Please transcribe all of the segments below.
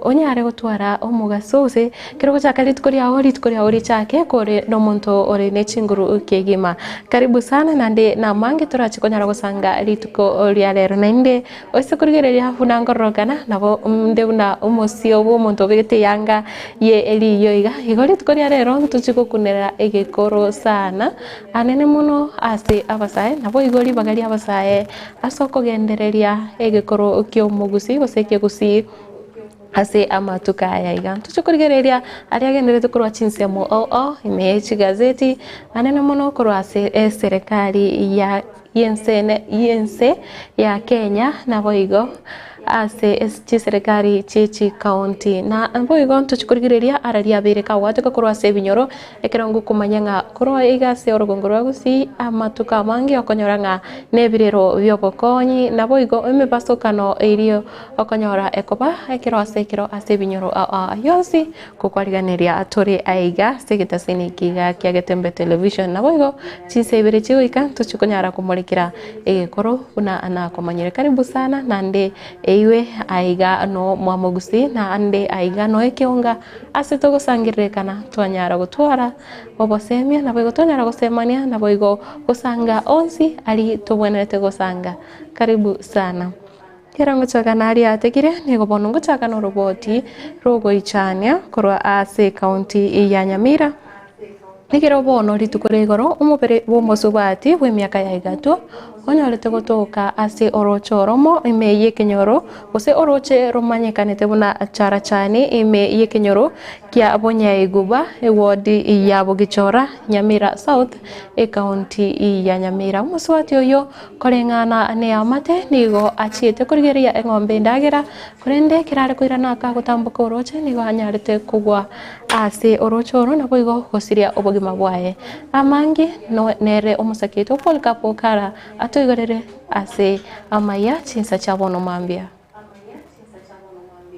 onyare gutwara omugasuze kiroko chaka litkoria ori chake kore no monto ore ne chinguru kegima. Karibu sana nande na mangi turachikonyara gusanga lituko ria lero nande ose kurigereria huna ngorogana nabo ndeuna umosio bo monto begete yanga ye eli yoiga igori tukoria lero tuchikukunera egekoro sana anene muno ase abasae nabo igori bagari abasae asoko gendereria egekoro kyo mugusi goseke gusi ase amatuka yaiga tuchukurigereria aria genderete kurwa chinsemo imechi gazeti anene muno kurwa ase serikali ya yense ya Kenya na boigo ase serikali chichi county na boigo tuchukurigereria araria bereka wateka kurwa ase binyoro ekerongo kumanyanga kurwa iga se orogongorwa gusi amatuka mangi okonyoranga nebirero byobokonyi na boigo emebasokano irio okonyora ekoba ekero ase binyoro yosi kukwariganeria atore aiga segetasini kiga kiagetembe television na boigo chinsebere chiwika tuchukonyara kumurikira egekoro una ana komanyire karibu sana nande eiwe aiga no mwamogusi na ande aiga no ekionga ase togosangirekana twanyara gutwara obosemia na boigo twanyara gosemania na boigo gusanga onsi ali tobwenerete gusanga karibu sana kirango chakana ari atekire nego bonungo chakana roboti rogo ichania korwa ase county ya Nyamira nikiro bono ritukuregoro umubere bomosubati w'emyaka ya igatu onyorete gotoka ase orochoromo ime yekenyoro ose oroche romanyekanete buna achara chane ime yekenyoro kia abonya iguba ewodi ya Bogichora Nyamira South county ya Nyamira muswati oyo korengana ne amate nigo achiete kurigeria engombe ndagera kurende kirare kuirana ka gutambuka oroche nigo anyarete kugwa ase orochoro na boigo gosiria obogima bwae amangi no nere omusakito polka pokara atoigorere ase amaya chinsa chabono mambia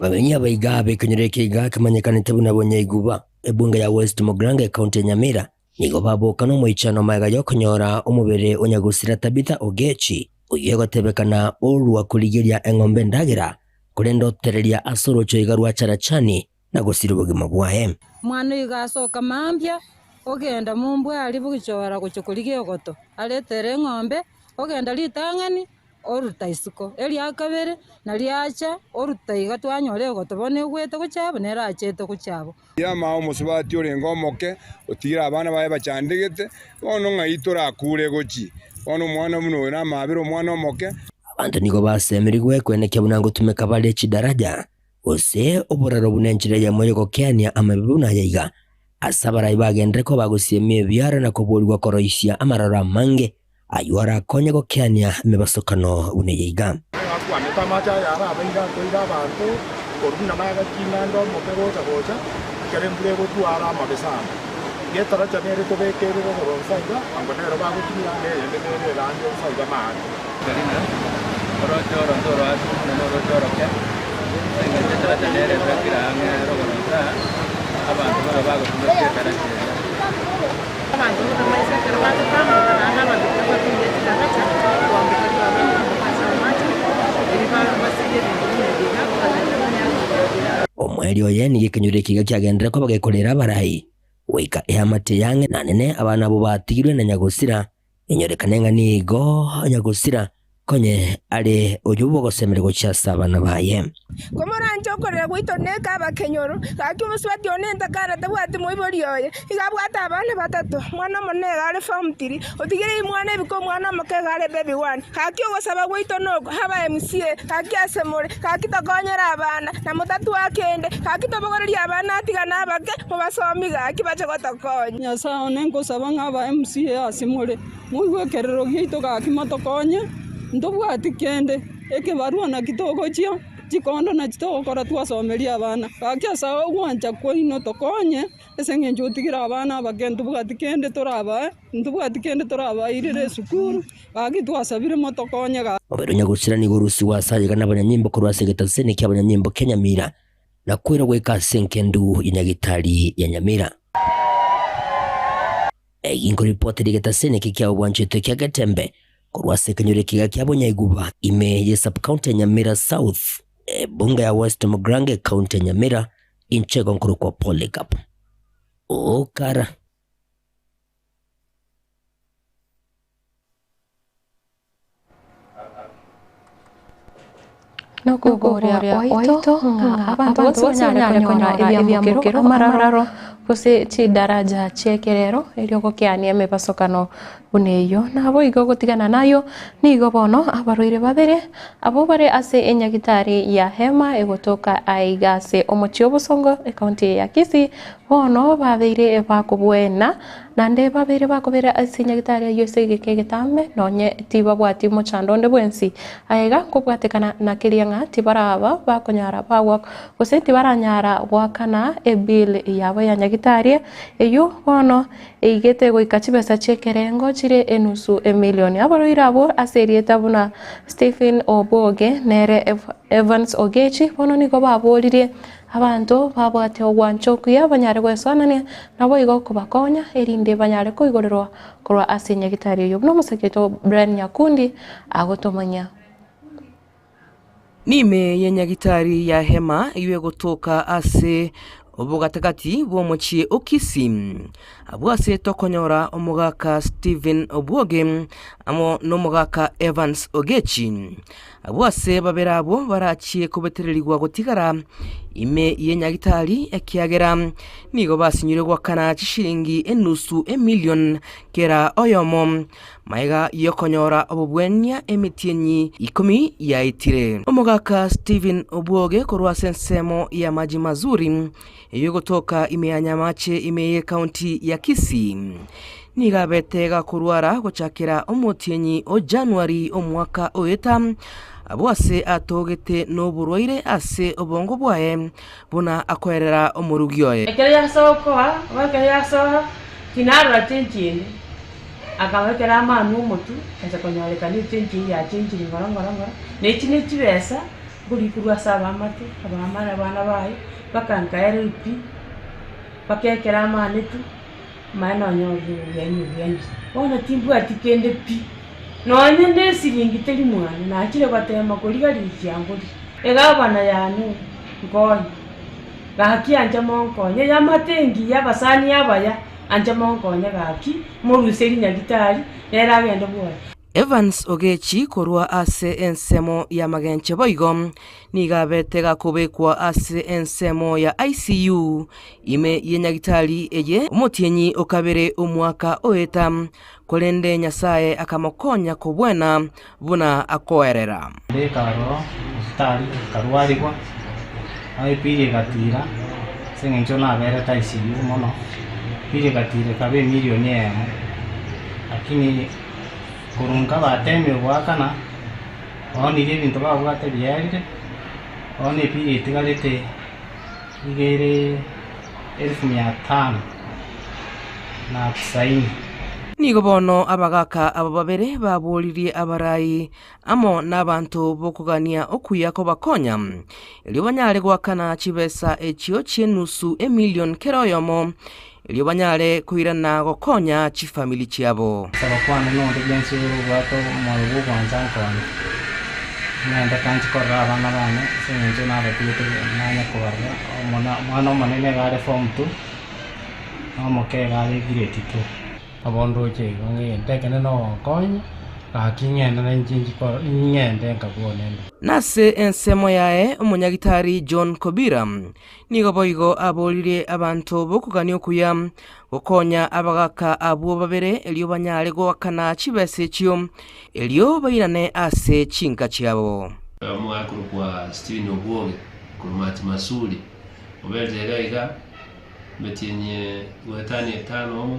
bamenya baiga bekenyereke iga kamanyekanete buna bonya iguba ebunga ya West Mogrange county Nyamira nigo baboka no moichano maga yokonyora omubere onyagusira Tabitha Ogechi uyegotebekana olwa kuligeria engombe ndagera kurendo tereria asorocho igarwa charachani na gusira obogima bwae mwana igasoka mambia ogenda mumbwe ali Bogichora guchukulige ogoto aletere ng'ombe ogenda litang'ani oruta isiko elia kabere na liacha oruta iga twanyore ogoto bone gwete guchabo nerachete guchabo yama omusubati orenga omoke otigira abana bae bachandigete bono ng'aitora akure gochi bono mwana muno na mabiro mwana omoke abantu nigo basemerigwe kwenekya bunango tumeka bale chidaraja ose oboraro bunenjire ya moyo gokenya amabuna yaiga asabara ibagendreko bagusiemie byara na kubolwa koroisia amarara mange ayuara konya gokenya mebasokano uneyeiga akwane tamacha yara abenga toida bantu koruna maga kinando mopego tagocha kerembule gotwara mabesana yetara chanere to bekere go ronsaida angonero bago kinira yende rando saiga mani karina orochoro ndoro asu neno orochoro ke yetara chanere bekira ngero ronsa abantu bago kumeke karachera abantu bamaze karwata kama na abantu batunye taracha kuambika omweli oyeni gikenyure kiga kiagendera ko bagekorera barahi wika ehamate yange nanene abana bo batigirwe na nyagusira inyorekanenga nigo nyagusira konye ale ojubo gosemerego cyasabana baye komoranje okorera gwitoneka abakenyoro kaki umuswati onenda kana tabwati moiboriyoye igabwata abana batatu mwana monega ale form 3 otigire mwana ebiko mwana makega ale baby 1 kaki ogosaba gwitonogo haba MCA kaki asemore kaki tokonyera abana na mutatu akende kaki tobogoreria abana atigana abake mubasomi gaki bache gotokonya nyasa onengo saba ngaba MCA asemore muigwekerero gito kaki motokonye ndobwati kende ekebarua na kitoko chia chikondo na chitoko kora twasomeria abana kakia sawa gwanja koino tokonye esenge njotigira abana bagenda bwati kende toraba ndubwati kende toraba irire sukuru bagi twasabire motokonye ga obero nyagusira ni gurusi wasaje kana abanyanyimbo kurwa segetasene kya abanyanyimbo Kenya Mira na kwira gweka senkendu inyagitari ya Nyamira ingo report digetasene kya obwanchete kya Gatembe kurwa sekenyure kiga kya Bonyaiguba ime ye sub county Nyamira South bunge ya West Mugrange kaunti ya Nyamira inchego nkuru kwa Polycarp Okara. Nokugoria oito abantu bose banyare kunyora ebyamukiro amararo kose chidaraja chekerero elio gokiania mebasokano buneyo nabo igo gotigana nayo nigo bono abaroire babere abo bare ase enyagitari ya hema egotoka aigase omochio bosongo ekaunti ya Kisii bono babeire bakubwena nande babeire bakobera ase enyagitari yose gekegetame nonye tiba bwati mochando nde bwensi aiga kubwatekana na kirianga tibaraba bakonyara bawa gose tibaranyara bwakana ebill yabo ya nyagitari eyo bono eigete goikachibesa chekerengo chire enusu emilioni abaroire abo aserieta buna Stephen Oboge nere Evans Ogechi bono nigo babolire abantu babwate ogwancho kuya banyare gwesonania nabo igo kubakonya erinde banyare kuigorerwa korwa ase nyagitari yo no museketo Brian Nyakundi agotomanya nime yenyagitari ya hema iwe gotoka ase obugatakati bwomochie okisi abwase tokonyora omugaka Stephen Oboge amo nomugaka Evans Ogechi abwase baberabo barachie kubetererigwa gotigara ime yenyagitari ekiagera nigo basinyire gwakana chishiringi enusu emilion kera oyomo maiga yokonyora obubwenya emitienyi 10 ya itire omugaka Stephen Oboge korwa sensemo ya maji mazuri yogotoka ime ya Nyamache ime ye kaunti ya Kisii niga betega kurwara gochakira omotienyi o January omwaka oyeta abwase atogete no burwaire ase obongo bwae buna akoerera omurugioye ekya sokoa wakya so kinara tinjini akawekera amanu mutu ese konyaleka ni tinjini ya tinjini ngorongora nechine chibesa buri kurwa saba mate abamara bana bae bakanka LP bakekera amanu tu maana nyoje yenyu bona timbu atikende pi nonye ndesiringi teri mwana nakire batema kuligari cyanguri egabana yanu ngonya gaki anje monkonye yamatengi yabasani yabaya anje monkonye gaki muruseri nyagitari era agende bwa Evans Ogechi korwa ase ensemo ya magenche boigo niga betega kubekwa ase ensemo ya ICU ime yenyagitari eye omotienyi okabere omwaka oeta kolende nyasaye akamokonya kubwena buna akoerera karo stari karwarigwa ai pige gatira sengencho na bere ta ICU mono pige gatire kabe milioni emo lakini kurunga bateme gwakana oni ibintu babwate byarire oni pige tigalete igere 1500 na 90 nigo bono abagaka abo babere babolirie abarai amo n'abantu bokugania okuya ko bakonya elio banyare gwakana chibesa echio chienusu emilion keroyomo elio banyare kuirana gokonya chifamili chiabo sabakwana no ndense rubato marugo kwanza kwana nenda kanchi korra abana bane senje na batite nanya kubarwa mwana manene gare form 2 amoke gare grade 2 abondo che ngende kana no konya akingenda nanjinji ko ingende nkabonenda nase ensemo yae umunyagitari John Kobira nigo boigo abolire abantu bokugania okuya gokonya abagaka abo babere elio banyare gwakana chibese chio elio bairane ase chinka chiabo mwakuru kwa Stephen Oboge kurumati masuli obelzegaiga metinye wetani 5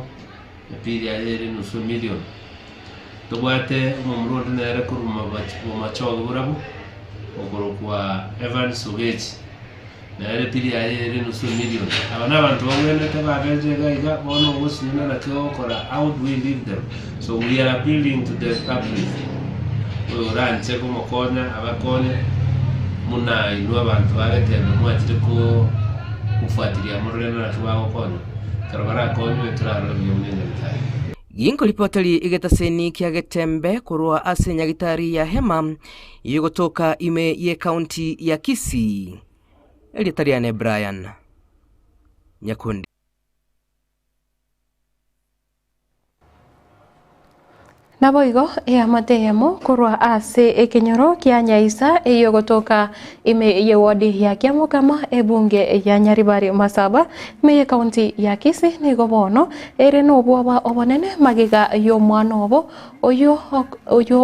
pili ayere nusu milioni tobwate umumrundi nere kuruma machogo burabu okoro kwa Evans Ogechi nere pili ayere nusu milioni abana abantu bamwene tababelzegaiga bono gusina nakyo kora how do we leave them so we are appealing to the public uranje kumokona abakone muna inua abantu bagetena mwatire ko kufuatilia mureno na tubago kono karabara konyo turaro byumene bitari Ginko ripoteri igetaseni kia Getembe kurwa ase Nyagitari ya Hema yogotoka ime ye county ya Kisii. Elitariane Brian Nyakundi. Naboigo matemo kurwa ase ekenyoro kia Nyaisa yogotoka ime ye wadi ya Kiamukama ebunge ya Nyaribari Masaba ime ye county ya Kisii nigo bono ere no bwa obonene magiga yo mwana obo oyo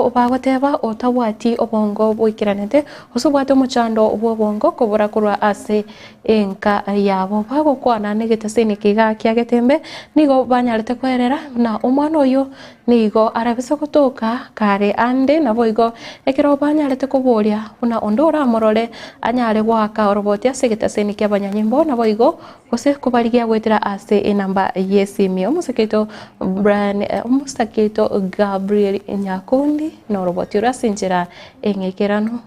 obagoteba otawati obongo bwikiranete osubwate muchando obongo kobora kurwa ase enka yabo bagokwana negetaseni kiga kia Getembe nigo banyarete kwerera na omwana oyo nigo arabisa kutoka kare ande naboigo ekero banyarete kuboria una ondora morole anyare gwaka oroboti ase getaseni kia banyanyimbo naboigo gose kubarigia gwetera ase enamba yesimi omuseketo Brian omuseketo Gabriel Nyakundi na oroboti urasinjira engekerano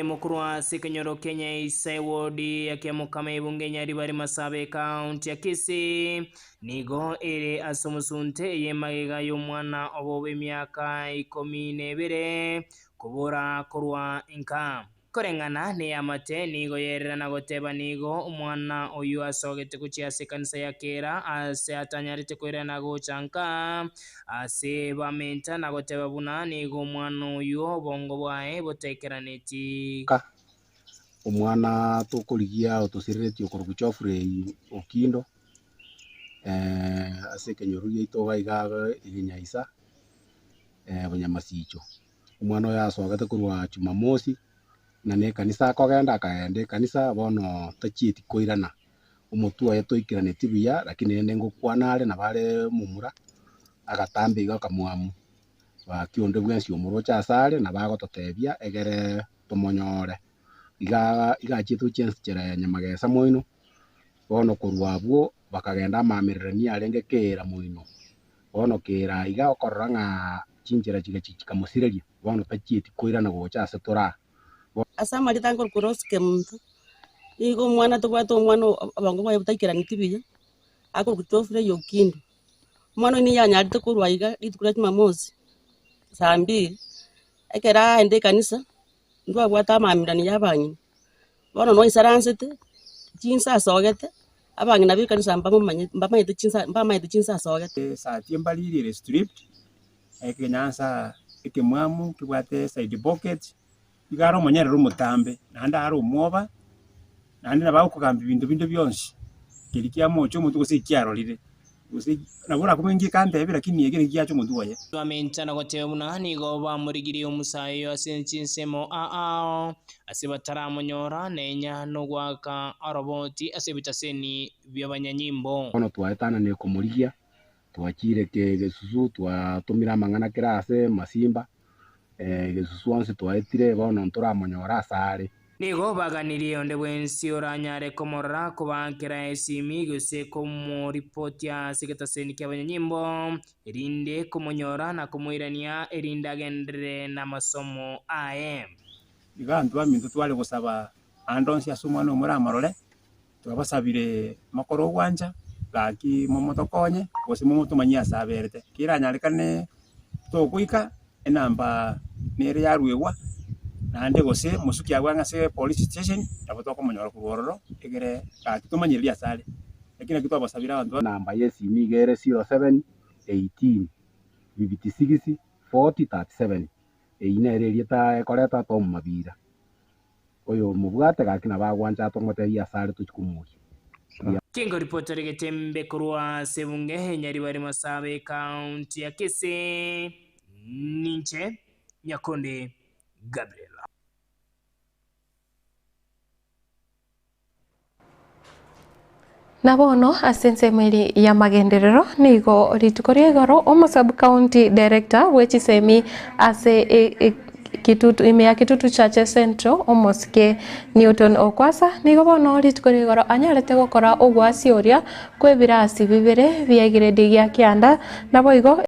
mukuru wa Sekenyoro Kenya Isa wodi ya Kiamukama ibunge Nyaribari Masabe county ya Kisii nigo ere asumusunte yemagega y'umwana obobe myaka 12 kubura kurwa inka korengana ne amate nigo yerera na goteba nigo umwana oyu asogete kuchiase kanisa ya kera ase atanyarite kwera na gochanka ase bamenta na goteba buna nigo umwana oyu bongo bwae botekeraneti umwana tukurigia otusireti okorugu chofrei okindo ase Kenyoro yitoga igaga Nyaisa Bunyamasicho umwana oyo asogete kurwa Jumamosi na ne kanisa akogenda akaende kanisa bono tachieti koirana omutu oyo toikiraneti buya lakini ende ngokwanare na bare mumura agatambe iga kamwamu bakionde bwensi omurocha asare na bagototebia egere tomonyore iga chitu chance chera Nyamagesa moino bono kurwabwo bakagenda mamirani arenge kera moino bono kera iga okoranga chinjira chikamusireri bono tachieti koirana gocha ase tora asama litangor kuroske muntu igo mwana tobwato mwana abango baye butakira nitibiya akor kutofre yokindo mwana ni yanya litokurwa iga litukura Jumamosi saa 2 ekera ende kanisa ndwa bwata mamirani yabanyi bono no isaransete chinsa sogete abangi nabi kanisa mbamaite chinsa sogete saa tiembalire strip ekenyansa ekemwamu kibwate side pocket igaro monyerero mutambe nanda ari umwoba nandi nabakugamba ibintu byonsi kirikia mocho muntu gose kiarorire gose nabura kumengi kandebe lakini yegere kiacho muntu waye bamenta na goteba buna nigo bamurigiriye umusayo asenchinsemo asibatara nenya no gwaka aroboti asibitaseni byabanyanyimbo ono twaetana ne kumurigia twakire ke gesusu twatumira mangana kirase masimba gesusu wanse twaetire bono nturamonyora asare nigo baganiriye onde bwensi oranyare komora kubankira esimi gose komo report ya segetaseni kyabanyanyimbo erinde kumonyora na kumuirania erinde agendere na masomo aye igantu bamintu twale gusaba andonsi asumwana omura amarore twabasabire makoro gwanja gaki momotokonye gose momotomanyia asaberete kiranyarekane tokuika enamba nere yarwewa nande gose musuki agwanga se police station tabotoko monyoro kubororo egere akitumanyiriria sale lakini kitu abasabira abantu namba yesi migere 07 18 56 40 37 einereria ta ekoreta to mabira oyo mubwate gakina bagwanja tomoteria sale tuchikumuye Kingo reporter Getembe kurwa Sebunge Nyaribari Masabe county ya Kisii Ninche Nyakundi Gabriel Nabono asensemeri ya magenderero nigo ritukorigaro omo sub county director wechisemi ase kitutu ime ya Kitutu Church Central omoske Newton Okwasa nigo bono ritukorigaro anyarete gukora ogwasi oria kwebirasi bibere bya grade ya kianda naboigo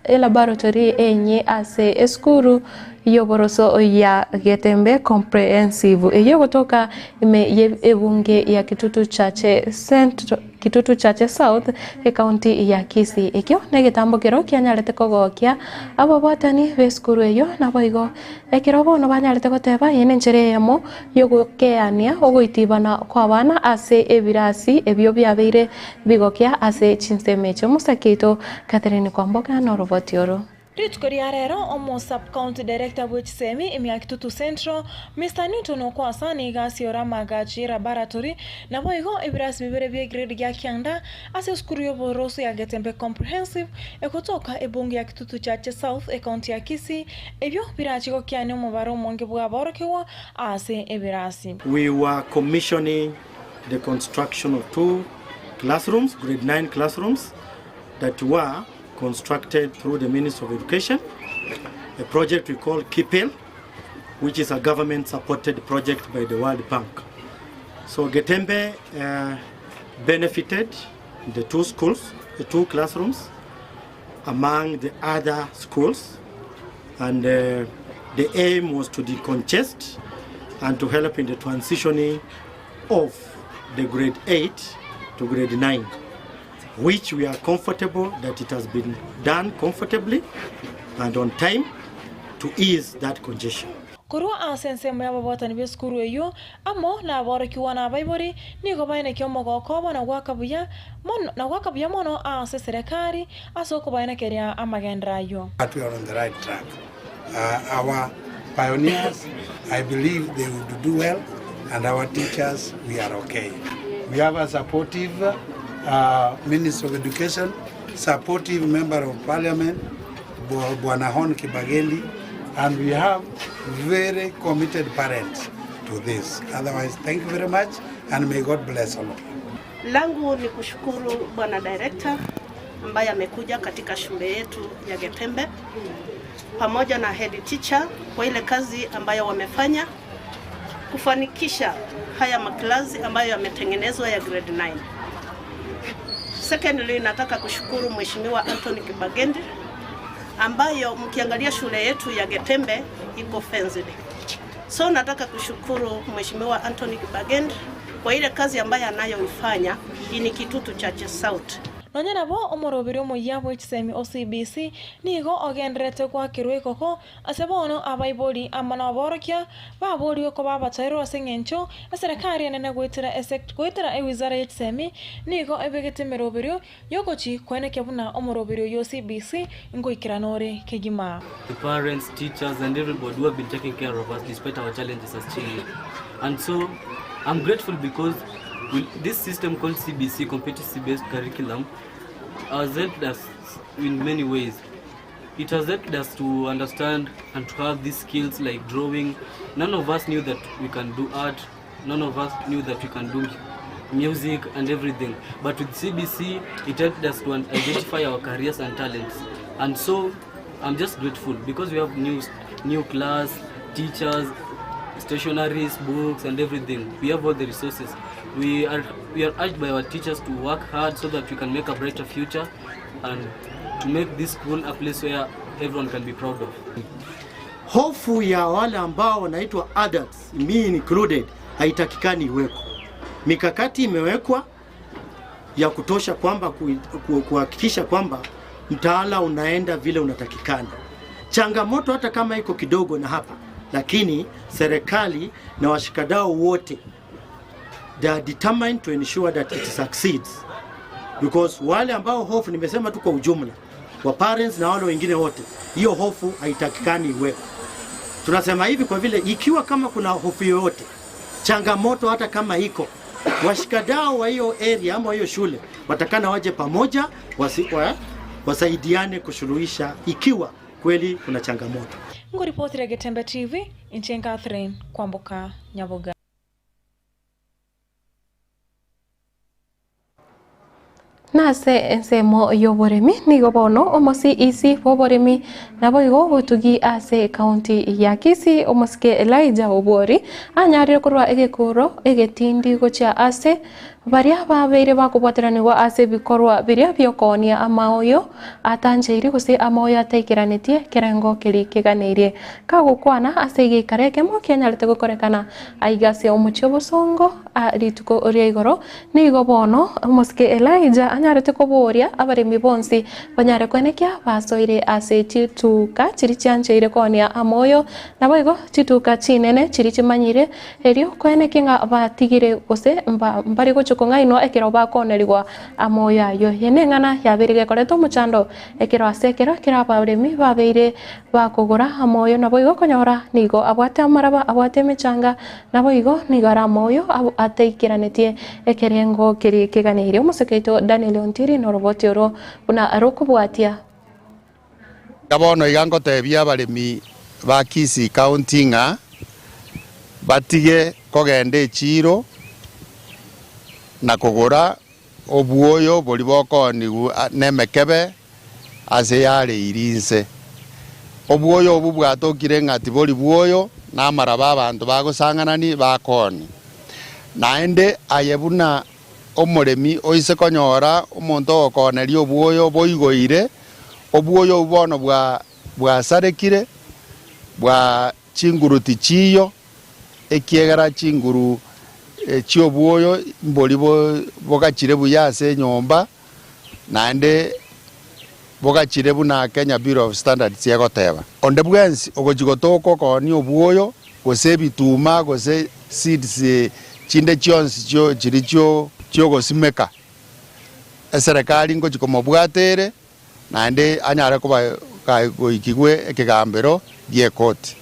laboratory enye ase eskuru yoboroso ya Getembe comprehensive eyo kutoka ime ebunge ya Kitutu Church Central Kitutu Chache South county ya Kisii ekyo negitambukiro kianyarete kogokia abo botani beskuru eyo naboigo ekiro bono banyarete goteba yene nchere yamo yogokeania ogoitibana kwa bana ase ebirasi ebyo byabeire bigokia ase chinsemecho musakito Catherine Kwamboka no robotioro. Ritkoria rero omo sub-county director bw'ekisemi emya Kitutu Central Mr. Newton okwasa nigasiora magachi laboratory naboigo ebirasi bibere bya grade gya kyanda ase skuru y'oboroso ya Getembe Comprehensive ekotoka ebunge ya Kitutu Chache South county ya Kisii ebyo birachiko kyane omubaro omonge bwaborokewa ase ebirasi. We were commissioning the construction of 2 classrooms, grade 9 classrooms that were constructed through the Ministry of Education, a project we call KIPEL, which is a government-supported project by the World Bank. So Getembe benefited the 2 schools, the 2 classrooms, among the other schools, and the aim was to decongest and to help in the transitioning of the grade 8 to grade 9. Which we are comfortable that it has been done comfortably and on time to ease that congestion. Kurwa asense mwaba botani beskuru eyo amo na borokiwa na baibori niko baine kyomo gokobo na gwakabuya mono ase serikali asoko baine keria amagendra yo. But we are on the right track. Our pioneers, I believe they would do well, and our teachers, we are okay. We have a supportive Minister of Education, supportive Member of Parliament, Bwana Hon Kibagendi, and we have very committed parents to this. Otherwise, thank you very much, and may God bless all of you. Langu ni kushukuru Bwana Director ambaye amekuja katika shule yetu ya Getembe pamoja na head teacher kwa ile kazi ambayo wamefanya kufanikisha haya maklasi ambayo yametengenezwa ya grade 9. Secondly, nataka kushukuru Mheshimiwa Anthony Kibagendi ambayo mkiangalia shule yetu ya Getembe iko fenced. So nataka kushukuru Mheshimiwa Anthony Kibagendi kwa ile kazi ambayo anayoifanya ini Kitutu Chache South. Nonyana bo omorobiro moyabo ekisemi OCBC nigo ogendrete kwa kirweko ko asebono abaiboli amana borokia baboli ko babatero asengencho aserekari enene gwitira ewizara ekisemi nigo ebegete merobiro yogochi kwene kebuna omorobiro yo OCBC ngoikiranore kegima. The parents, teachers and everybody who have been taking care of us despite our challenges as children. And so I'm grateful because this system called CBC, competency-based curriculum, has helped us in many ways. It has helped us to understand and to have these skills like drawing. None of us knew that we can do art. None of us knew that we can do music and everything. But with CBC, it helped us to identify our careers and talents. And so I'm just grateful because we have new class, teachers, stationaries, books and everything. We have all the resources. We are urged by our teachers to work hard so that we can make a brighter future and to make this school a place where everyone can be proud of. Hofu ya wale ambao wanaitwa adults, me included, haitakikani iwekwe. Mikakati imewekwa ya kutosha kwamba kuhakikisha kwamba mtaala unaenda vile unatakikana. Changamoto hata kama iko kidogo na hapa, lakini serikali na washikadau wote they are determined to ensure that it succeeds, because wale ambao hofu nimesema tu kwa ujumla wa parents na wale wengine wote, hiyo hofu haitakikani iwepo. Tunasema hivi kwa vile ikiwa kama kuna hofu yoyote, changamoto hata kama iko, washikadau wa hiyo area ama hiyo shule watakana waje pamoja wasaidiane kusuluhisha ikiwa kweli kuna changamoto. Ngoripoti ya Getembe TV, Inchen Catherine Kwamboka Nyaboga. Nase ensemo yoboremi nigo bono omosi isi boboremi naboigo botugi ase county ya Kisii omoske Elijah Obori anyarire kurwa egekuro egetindi gocha ase baria babeire bakubwatiraniwa ase bikorwa biria biokonia amaoyo atanjeiri guse amaoyo ataikiranitie kerengo kiri kiganirie kagukwana ase gikare kemo kianyarite gukorekana aigase omuchio bosongo rituko ria igoro nigo bono Muske Elijah anyarite kuburia abaremi bonsi banyare kwenekia basoire ase chituka chiri chianjeire konia amoyo naboigo chituka chinene chiri chimanyire erio kwenekinga batigire guse mbari guchukunga ino ekero bakonerigwa amoyo ayo yenengana yabirige koreto muchando ekero asekero kira abaremi babeire bakugura amoyo naboigo konyora nigo abwate amaraba abwate mechanga naboigo nigara amoyo ateikiranĩtie ekerengo kiri kiganĩire umusekeito Daniel Ontiri no roboti oro una arokubwatia gabono igangotebia abaremi ba Kisii County ng'a batige kogenda echiro na kugura obuoyo bori bokoni nemekebe ase yare irinse obuoyo obu bwatokire ng'ati bori buoyo namaraba abantu bagosanganani bakoni naende ayebuna omoremi oise konyora omonto okoneria obuoyo boigoire obuoyo bono bwasarekire bwa chinguruti chiyo ekiegera chinguru chiobuoyo mbori bogachire buya ase nyomba naende bogachire buna Kenya Bureau of Standards yegoteba onde bwensi ogochigotoko koni obuoyo gose bituma gose seeds chinde chionsi chio gosimeka eserikali ngochikomobwatere naende anyare kuba goikigwe ekigambero giekoti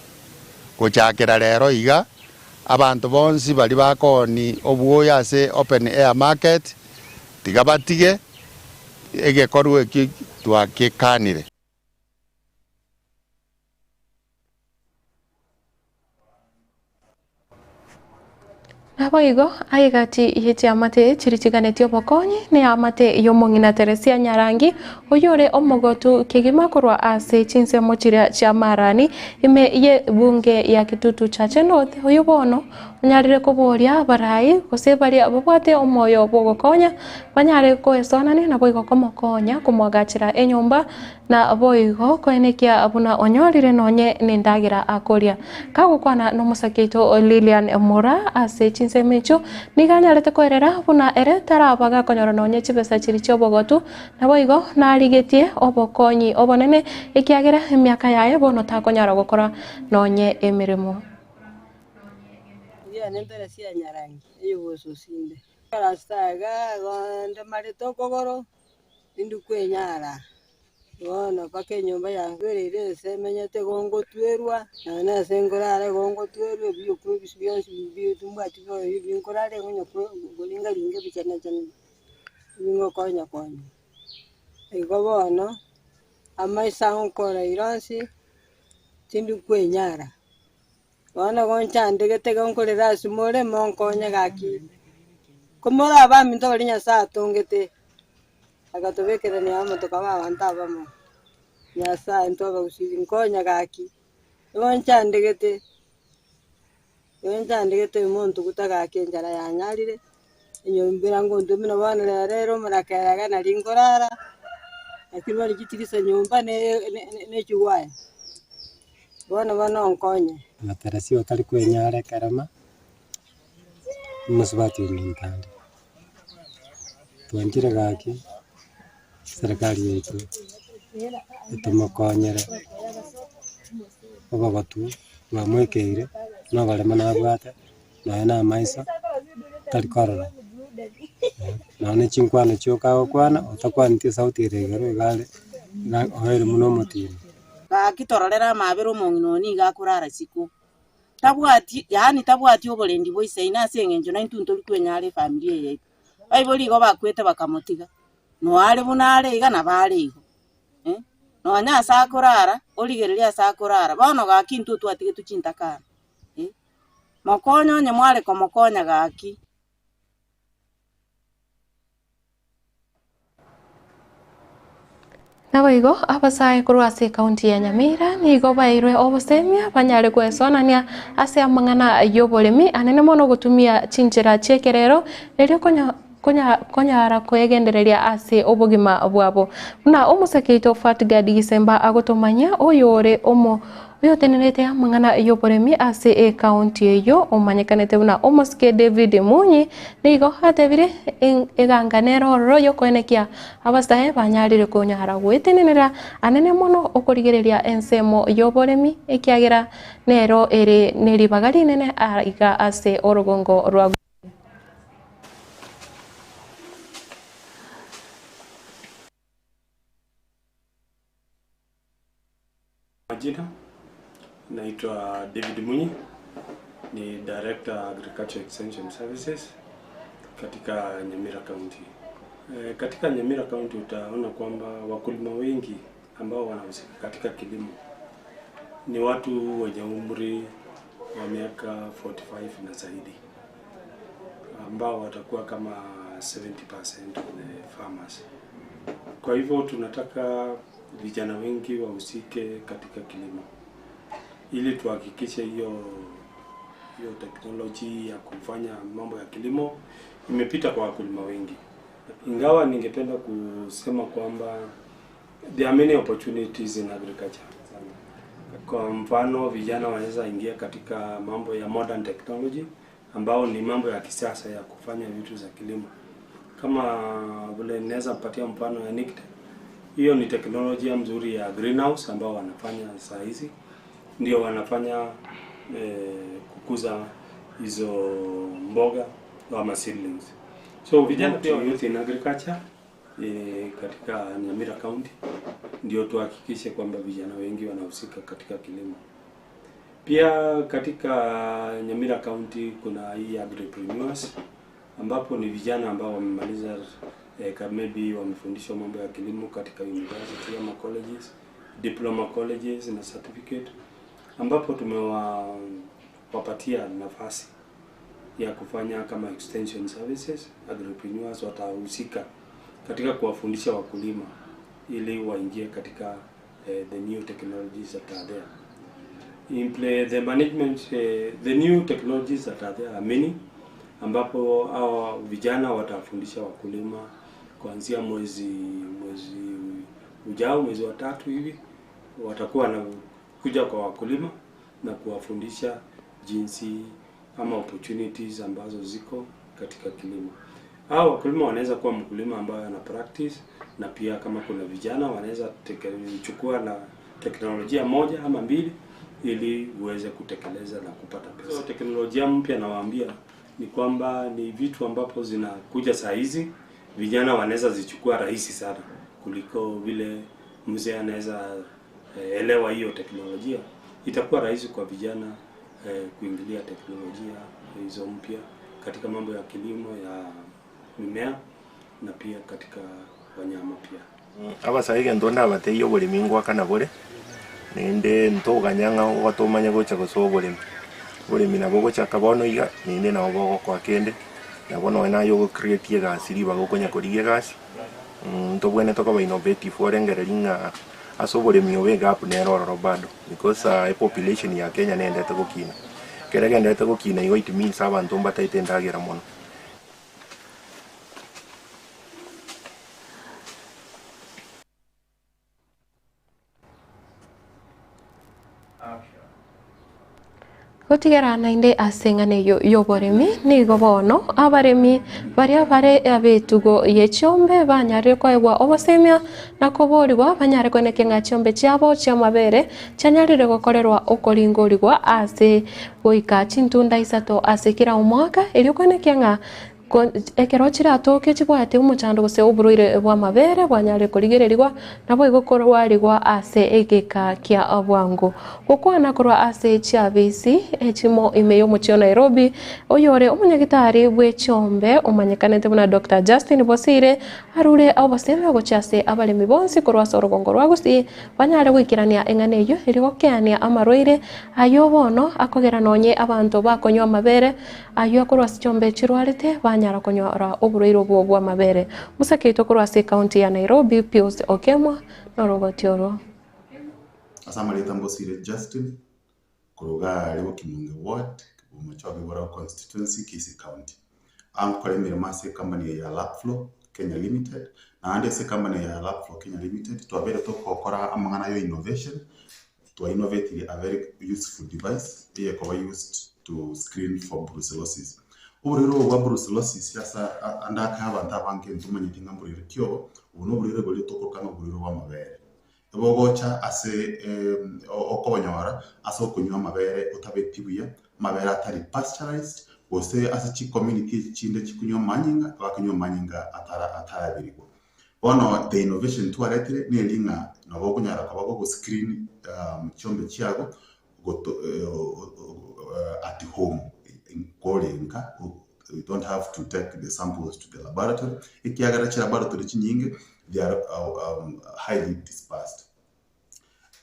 gochakera rero iga abantu bonsi bali bakoni obuoyo ase open air market tiga batige egekorwe eki twakekanire naboigo aigati yeti amate chirichiganetio bokonyi ni amate yomongina Teresia Nyarangi oyore omogotu kigima kurwa ase chinse mochiria chamarani ime ye bunge ya Kitutu Chache North oyobono nyarire kuboria barai gose bari abobwate omoyo bogokonya banyare koesonani naboigo komokonya kumwagachira enyomba na boigo kwenekia abuna onyorire nonye nindagira akoria kagukwana no musakeito Lilian Mura ase chinse mecho niganyarete kwerera buna ere tarabaga konyora nonye chibesa chiri chobogotu naboigo narigetie obokonyi obonene ekiagera emiaka yaye bono takonyara gukora nonye emirimo ya nendere sia Nyarangi eyogososinde karastaga gonde marito kogoro indu kwenyara bona pake nyomba yangwerere semenyete gongo twerwa na sengorare gongo twerwe biyo kubisibyo biyo tumbati biyo ngorare gonyo golinga linge bichana chana bingo konya ego bono amaisa onkora iransi tindu kwenyara bona goncha ndegete gonkorera simore monkonya gaki komora abaminto balinya saa tongete agatobekera ni amotoka babanta bamo nyasa into bagusiri nkonya gaki goncha ndegete umuntu gutaga kenjara yanyarire inyombira ngo ndomina bana rero murakaraga na lingorara akirwa likitirisa nyomba ne chiwaya bana onkonya matarasi otari kwenyara karama musubati n'intande twandira gaki serikali yetu itumukonyere obagatu bamwekeire nabarema nabwate na maisa tari korora none chinkwana chioka kwana otakwanite sauti iregero igale na ohere muno mutini gakitororera mabero monginoni gakurara siku tabwati oborendi boise ina sengenjo na intunto twenyare familia yetu baiboli go bakwete bakamotiga no ale bunale iga na bale igo no nya sakurara oligereria sakurara bono gakintu twatige tuchintakana mokonyo nyamwale komokonya gaki naboigo abasae kurwa ase kaunti ya Nyamira nigo bairwe obosemia banyare kwesonania ase amang'ana yoboremi anene mono gutumia chinjira chekerero nerio konyara kwegendereria ase obogima bwabo na omusekeito Fatgadi Gisemba agotomanya oyore uyo tenerete amang'ana yoboremi ase county eyo omanyekanete buna omoske David Munyi nigo hatebire eganganero royo kwenekia abastahe banyarire konyara gwetenenera anene mono okorigereria ensemo yoboremi ekiagera nero ere neribagari nene aiga ase orogongo rwa Majina naitwa David Munyi, ni Director Agriculture Extension Services katika Nyamira County. Katika Nyamira County utaona kwamba wakulima wengi ambao wanahusika katika kilimo ni watu wenye umri wa miaka 45 na zaidi, ambao watakuwa kama 70% of the farmers. Kwa hivyo tunataka vijana wengi wahusike katika kilimo ili tuhakikishe hiyo teknoloji ya kufanya mambo ya kilimo imepita kwa wakulima wengi. Ingawa ningependa kusema kwamba there are many opportunities in agriculture. Kwa mfano vijana wanaweza ingia katika mambo ya modern technology ambao ni mambo ya kisasa ya kufanya vitu za kilimo. Kama vile ninaweza kupatia mfano ya NICTA. Hiyo ni teknolojia mzuri ya greenhouse ambao wanafanya saa hizi. Ndio wanafanya kukuza hizo mboga ama seedlings. So vijana pia youth in agriculture katika Nyamira County ndio tuhakikishe kwamba vijana wengi wanahusika katika kilimo. Pia katika Nyamira County kuna hii agripreneurs ambapo ni vijana ambao wamemaliza maybe wamefundishwa mambo ya kilimo katika university ama colleges, diploma colleges na certificate, ambapo tumewapatia nafasi ya kufanya kama extension services. Agripreneurs watahusika katika kuwafundisha wakulima ili waingie katika the new technologies that are there. The management, the new technologies that are there are many, ambapo hao vijana watafundisha wakulima kuanzia mwezi ujao, mwezi wa 3 hivi watakuwa na kuja kwa wakulima na kuwafundisha jinsi ama opportunities ambazo ziko katika kilimo. Hao wakulima wanaweza kuwa mkulima ambaye ana practice, na pia kama kuna vijana wanaweza chukua na teknolojia moja ama mbili ili uweze kutekeleza na kupata pesa. So, teknolojia mpya nawaambia ni kwamba ni vitu ambapo zinakuja saa hizi, vijana wanaweza zichukua rahisi sana kuliko vile mzee anaweza elewa hiyo teknolojia. Itakuwa rahisi kwa vijana kuingilia teknolojia hizo mpya katika mambo ya kilimo ya mimea na pia katika wanyama pia. Abasaiga ndonda bateyo buri mingwa kana bure ninde ntoganyanga watomanya gocha gosobore buri mina bogo chakabono iga ninde na bogo kwa kende na bono na yo create gasiri bagokonya koriye gasi ntobwene toka innovative orengerelinga asobore miowe gap nero robado because a population ya Kenya nende togokina kerega nende togokina igo it means abantu mbataite ndagera mono. Gutigera nainde asengane yoboremi nigo bono abaremi baria bare abetugo yechombe banyare kwaigwa obosemia na koborigwa banyare kweneke ng'achombe chiabo chia mabere chanyarire gokorerwa okoringorigwa ase goika chintunda isato ase kira omwaka eri kweneke ng'a ekero chiratoke chibwate umuchando gose oburoire bwa mabere bwanyare korigererigwa nabo igokorwarigwa ase egeka kia abwango gukwana korwa ase chiabisi echimo imeyo muchio Nairobi oyore omunyagitari bwechombe omanyekanete buna Dr. Justin Bosire arure oboseme gochase abalemi bonsi korwa sorogongo rwagusi banyare gwikirania eng'ane eyo erigokeania amarwaire ayo bono akogera nonye abantu bakonywa amabere ayo akorwa chombe chirwarete banyara konyora oburoiro bwa mabere musakeito korwa ase county ya Nairobi Pius Okemwa norogotioro Asamarita Mbosire Justin kuruga leo Kimunge Ward Kibomo Chwa Bigora constituency Kisii County. ankore mirimo ase company ya Lapflow Kenya Limited na ande ase company ya Lapflow Kenya Limited twabere tukokora amang'ana yo innovation to innovate a very useful device ko used to screen for brucellosis. Uburiro bwa brucellosis yasa andaka abantu abange ntumanyite ngamburiro kyo uno buriro bwo tokoka no buriro bwa mabere bogocha ase okobonyora ase okunywa amabere utabetibuya amabere atari pasteurized gose ase chi community chinde chikunywa manyinga bakunywa manyinga atarabirigwa bono the innovation tuaretire ni linga nabo kunyara kwa go screen chombe chiago goto at home in Korenga. You don't have to take the samples to the laboratory. Ikiagara chi laboratory chinyinge they are highly dispersed.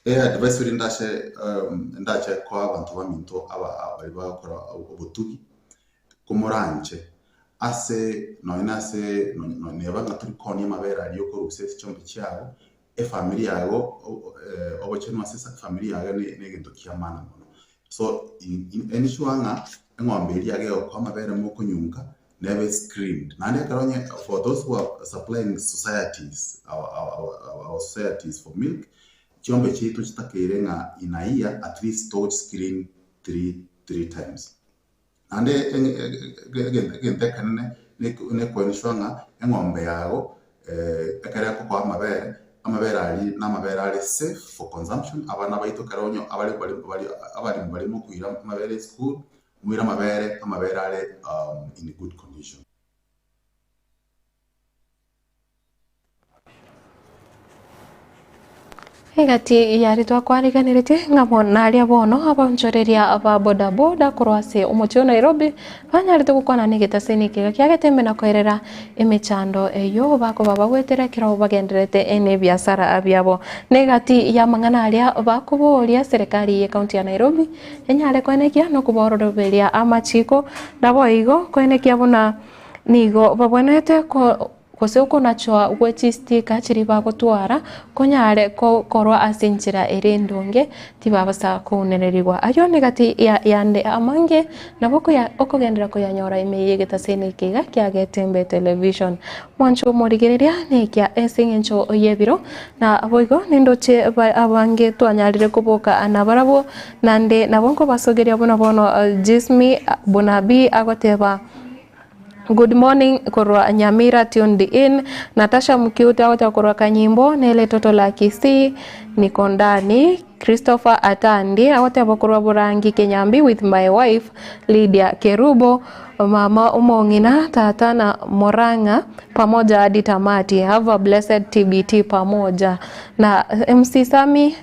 Advisory ndache kwa abantu baminto abari bakora obutugi kumuranje ase noinase neba turi koni mabera ariyo ko ruses chombe cyabo family yago obochenwa sesa family yago negendo kiamana mono. So in enishwanga ngombe yage kwa mabera mo kunyunga never screened nane karonye for those who are supplying societies our societies for milk chombe chetu chitakere nga inaia at least touch screen three times ande gente kanene ne kwenishwanga ngombe yago ekare ko kwa amabere ali na mabere ali safe for consumption abana baito karonyo abali barimo kuira mabere school muira mabere ale in good condition. Egati yari twakwarĩganĩrĩtie ng'amo naria bono abonjoreria aba boda boda kurwase umuti wa Nairobi banyarite gukona nigitaceni kiga kiagetembe na kwerera emechando eyo bako baba gweterekera bagenderete ene biashara abyabo negati ya mang'ana aria bakuboria serikali ya kaunti ya Nairobi enyare kwenekia no kuboroberia amachiko nabo igo kwenekia bona nigo babonete ko kose uko nacho gwetistika chiri bagotwara konyare korwa asinjira erendonge tibabasa kunererirwa ayo negati yande amange naboko ya okugendera ko yanyora imeye getasene kiga kyagetembe television mwancho morigereria nekya esingencho yebiro na aboigo nindoche abange twanyarire kuboka anabarabo nande nabonko basogeria bono Jismi Bonabi agoteba good morning korwa Nyamira tuned in Natasha Mkiuta wata korwa Kanyimbo nele toto la Kisii niko ndani Christopher Atandi awate abokorwa Burangi Kenyambi with my wife Lydia Kerubo mama Umongina tata na Moranga pamoja hadi tamati. Have a blessed TBT pamoja na MC Sami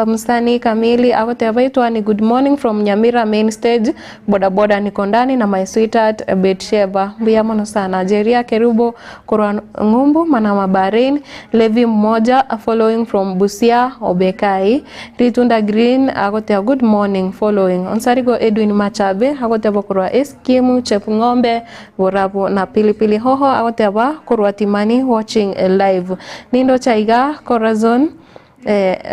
msanii kamili awate abaitwa ni good morning from Nyamira main stage boda boda niko ndani na my sweetheart Betsheba mbia mono sana Jeria Kerubo korwa Ngumbu Manama Bahrain Levi mmoja following from Busia Obekai Ritunda Green agote good morning following Onsarigo Edwin Machabe agote bokorwa Eskimu Chepng'ombe Borabu na Pilipili Hoho agote korwa Timani watching live Nindo Chaiga Corazon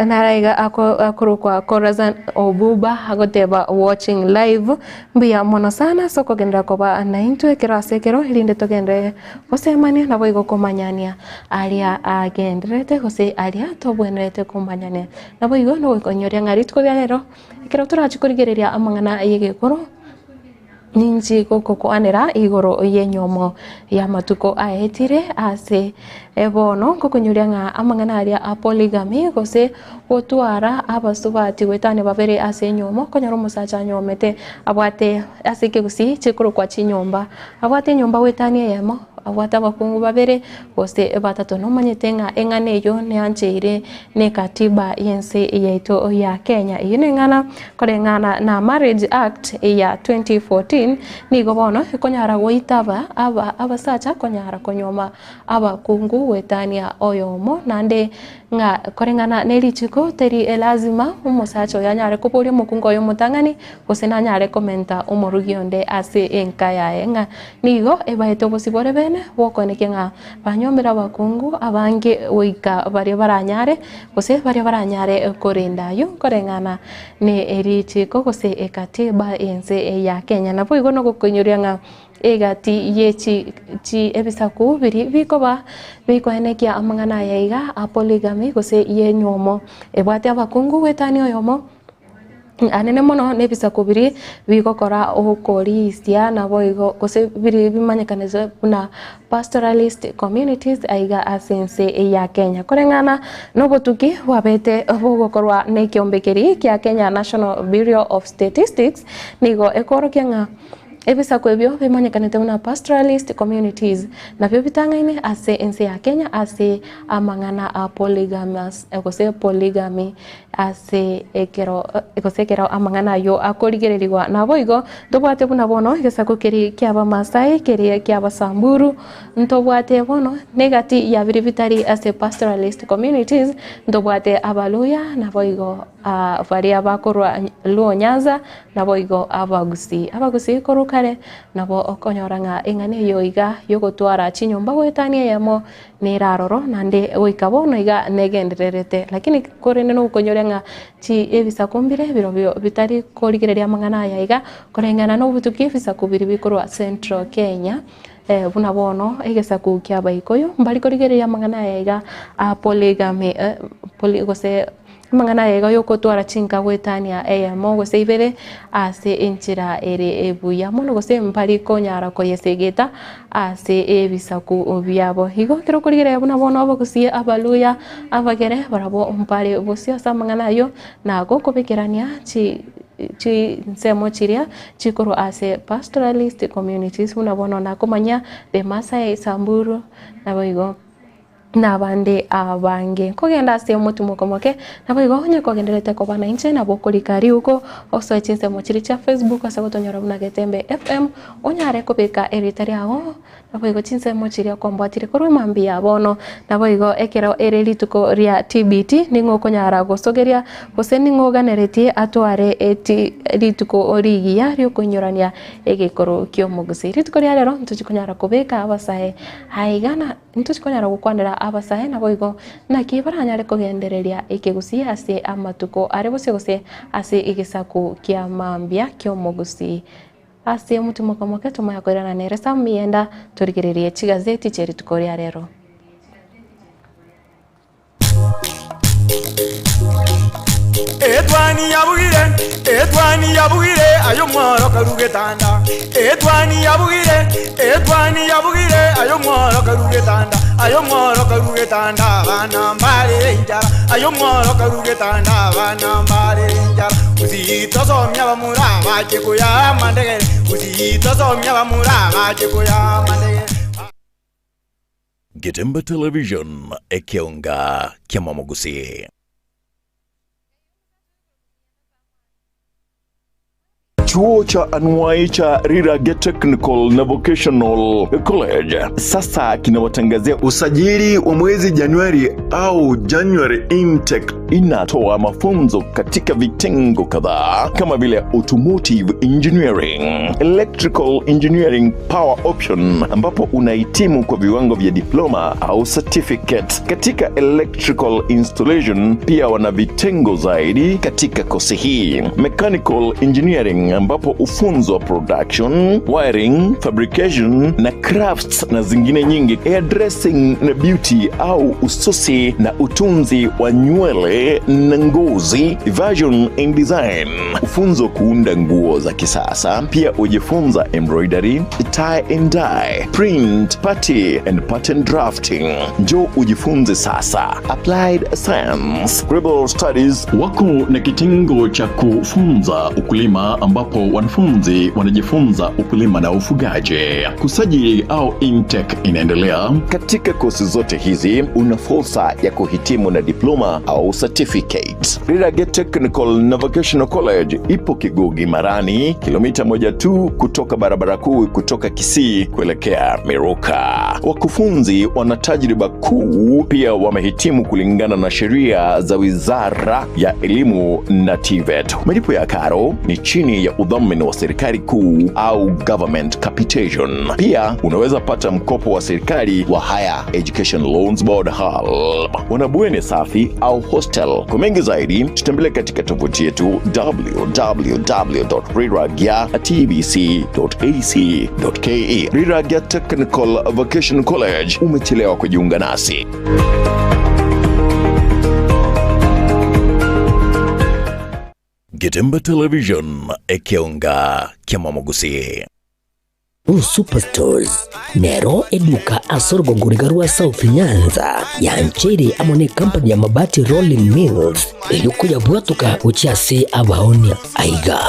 naraiga akorokwa Corazon Obuba agoteba watching live mbia mono sana soko gendera koba na intwe kirasekero ilinde togendre osemania nabo igo komanyania alia agendrete gose alia tobwenrete komanyania nabo igo no konyoria ngari tkobianero ikero turachikorigereria amang'ana yegekoro ninji koko anera igoro yenyomo ya matuko aetire ase ebono kokunyuria nga amang'ana aria a polygamy gose gotwara abasubati wetane babere ase nyomo konyoro musacha nyomete abwate ase kegusi chikuru kwa chinyomba abwate nyomba wetanie yemo abwata bakungu babere gose batatu no manyetenga engane yo ne ancheire ne katiba yense yaito ya Kenya yine ngana korengana na Marriage Act ya 2014 nigo bono konyara goitaba abasacha konyara konyoma abakungu wetania oyomo nande nga korengana nelichiko teri lazima umusacho yanyare kuporia mukungo yo mutangani gose nyare komenta umorugionde ase enkaya enga nigo ebaito bosibore bene wokoneke nga banyomera bakungu abange oika bari baranyare gose bari baranyare korendayo korengana ne erichiko gose ekatiba ense ya Kenya nabo igo no gukonyuria nga egati ye chi ebisaku biri biko enekia amangana yaiga a polygamy gose ye nyomo ebwate abakungu wetani oyomo anene mono nebisaku biri bigokora okorisia na boigo gose biri bimanyekanize na pastoralist communities aiga asense ya Kenya korengana nobotuki wabete bogokorwa nekiombekeri kia Kenya National Bureau of Statistics nigo ekoro kianga ebisaku ebyo bimanyekanite na pastoralist communities na byo bitangaine ase ense ya Kenya ase amangana a polygamous egose polygamy ase ekero amangana yo akorigererigwa na boigo ndobwate buna bono egesaku keri kiaba Masai keri kiaba Samburu ntobwate bono negati ya biribitari ase pastoralist communities ndobwate abaluya na boigo varia bakorwa Luo Nyanza na boigo abagusi korukare nabo okonyoranga engane yoiga yogotwara chinyomba gwetania yamo niraroro nande oikabono iga negendererete lakini korene no konyorenga chi ebisakumbire biro bitari korigereria mangana yaiga korengana no butuki ebisaku biri bikorwa Central Kenya buna bono egesaku kya baikoyo mbali korigereria mangana yaiga a polygamy gose mangana yega yoko twara chinka gwetania eyamo gose ibere ase enchira ere ebuya mono gose mpari konyara koyesegeta ase ebisaku byabo higo kero kurigere buna bono abagusie abaluya abagere barabo mpari bosio samangana yo nago kobekerania chi nsemo chiria chikoro ase pastoralist communities buna bono nakomanya be Masai Samburu naboigo nabande abange kogenda ase omutu mokomoke naboigo onye kogenderete kobana inche nabo kolikari uko oso echinse mochiri cha Facebook ase gotonyora buna Getembe FM onyare kobeka eritari aho naboigo chinse mochiri kombwatire korwe mambi abono naboigo ekero erelituko ria TBT ningo konyara gosogeria gose ningo ganeretie atware eti lituko origia ryo konyorania egekoro kyo mugusi lituko ria rero ntuchikonyara kobeka abasae haigana ntuchikonyara gukwanira abasae naboigo nakibaranyare kogendereria ikigusia ase amatuko arebose gose ase igisaku kia mambia kyo mugusi ase omutu mokomoke tumayakorana neresa mienda turigererie chigazeti cheri tukoria rero Etwani yabugire ayo mwaro karugetanda Etwani yabugire ayo mwaro karugetanda bana mbare njara ayo mwaro karugetanda bana mbare njara uzito somya bamura bakikuya mandege uzito somya bamura bakikuya mandege Getembe Television ekionga kiamamugusi. Chuo cha anuwai cha Rirage Technical na Vocational College sasa kinawatangazia usajili wa mwezi Januari au January intake. Inatoa mafunzo katika vitengo kadhaa kama vile automotive engineering, electrical engineering power option ambapo unahitimu kwa viwango vya diploma au certificate. Katika electrical installation pia wana vitengo zaidi katika kosi hii. Mechanical engineering ambapo ufunzo wa production, wiring, fabrication na crafts na zingine nyingi. Hairdressing na beauty au ususi na utunzi wa nywele na ngozi, fashion and design. Ufunzo kuunda nguo za kisasa. Pia ujifunza embroidery, tie and dye, print, party and pattern drafting. Njoo ujifunze sasa. Applied science, global studies. Wako na kitengo cha kufunza ukulima ambapo wanafunzi wanajifunza ukulima na ufugaji. Kusajili au intake inaendelea. Katika kosi zote hizi una fursa ya kuhitimu na diploma au certificate. Rirage Technical na Vocational College ipo Kigugi Marani, kilomita 1 tu kutoka barabara kuu kutoka Kisii kuelekea Meruka. Wakufunzi wana tajriba kuu, pia wamehitimu kulingana na sheria za Wizara ya Elimu na TVET. Malipo ya karo ni chini ya udhamini wa serikali kuu au government capitation. Pia unaweza pata mkopo wa serikali wa Higher Education Loans Board HALB. Wana bweni safi au hostel Airtel. Kwa mengi zaidi, tutembele katika tovuti yetu www.riragya.tbc.ac.ke. Riragya Technical Vocational College, umechelewa kujiunga nasi. Getemba Television ekionga kiamamugusi. Superstores nero eduka asorgo ngurigarua South Nyanza ya nchiri amone company ya mabati Rolling Mills eyukuya bwatuka uchiase abaonia aiga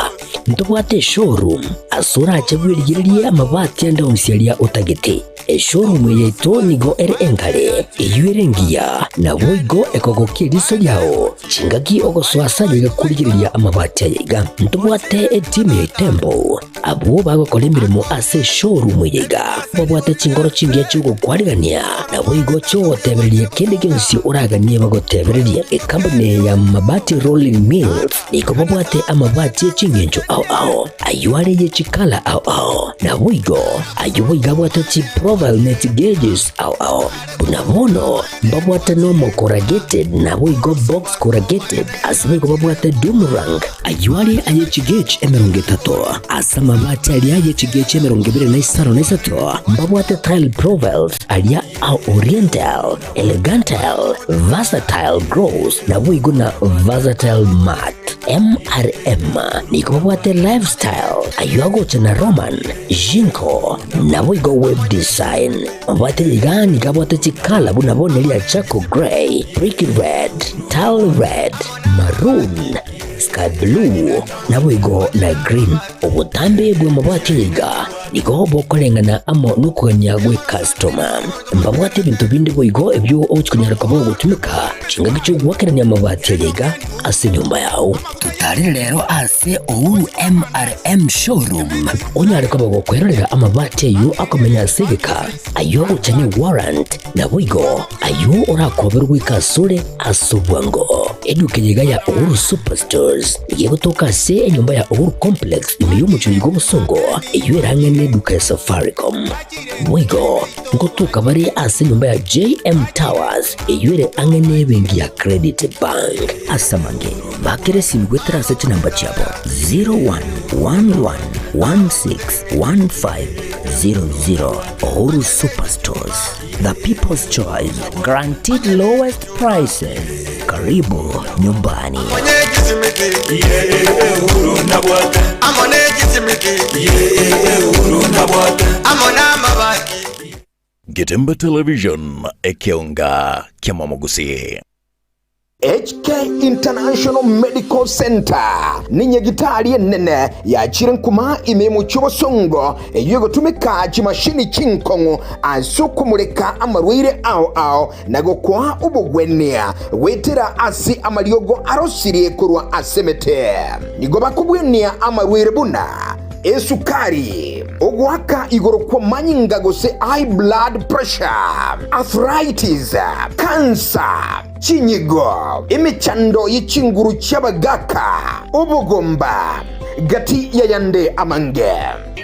ntobwate showroom asura achagwirigirie amabati anda umsialia utagiti showroom yeito nigo ere engare eyuerengia na boigo ekogokia riso yao chingagi ogoswasa yigakurigiria amabati aiga ntobwate team ya Tembo abo bagokora imirimo ase showroom yiga babwate chingoro chingia chugo kwarigania na boigo cho teberie kende gensi uraganie bagoteberie company ya mabati Rolling Mills niko babwate amabati chingenjo ao ayuare ye chikala ao na boigo ayuiga bwate chi profile net gauges ao bunabono babwate normal corrugated na boigo box corrugated asibego babwate Dumarang ayuare aye chigage emeronge tato asama mabati alia ye chigage emeronge bire na isaro na isato babwate tile profiles alia au oriental elegantal versatile gross na boigo na versatile mat MRM niko babwate lifestyle ayuago chana Roman Jinko na boigo web design babwate ligani kabwate chikala bunabone lia Chaco Grey, Brick Red, Tile Red, Maroon, Sky Blue na boigo na Green obutambe bwe mabwate liga niko bokolengana amo nukanya gwe customer mbabwate bintu bindi boigo ebyo ochikunyara kabo gutumika chinga cyo gwakeranya amabati liga ase nyumba yao tutari lero ase Ouru MRM showroom onyare kabo gukwerera amabati yu akomenya segeka ayo uchanye warrant na boigo ayo urakoberwa ikasure asubwango edukenyiga ya Ouru Superstores yego toka se nyumba ya Ouru Complex imiyumu chuligo busongo iyo erangene duka ya Safaricom boigo ngotuka bari ase nyumba ya JM Towers iyo ere angene bengi ya Credit Bank asamange bakere simgwetera sechi namba chabo 0111161500 Ouru Superstores, the people's choice, guaranteed lowest prices. Karibu nyumbani. Getemba Television ekionga kiamamugusi. HK International Medical Center ni nyagitari nene ya chirenkuma imemu chobosongo yugo tumika chimashini chinkongo asukumureka amarwire ao nago kwa ubugwenia wetera asi amariogo arosirie kurwa asemete nigo bakubwenia amarwire buna esukari ogwaka igoro kwa manyinga gose high blood pressure arthritis cancer chinyigo imichando yichinguru cyabagaka ubugomba gati yayande amange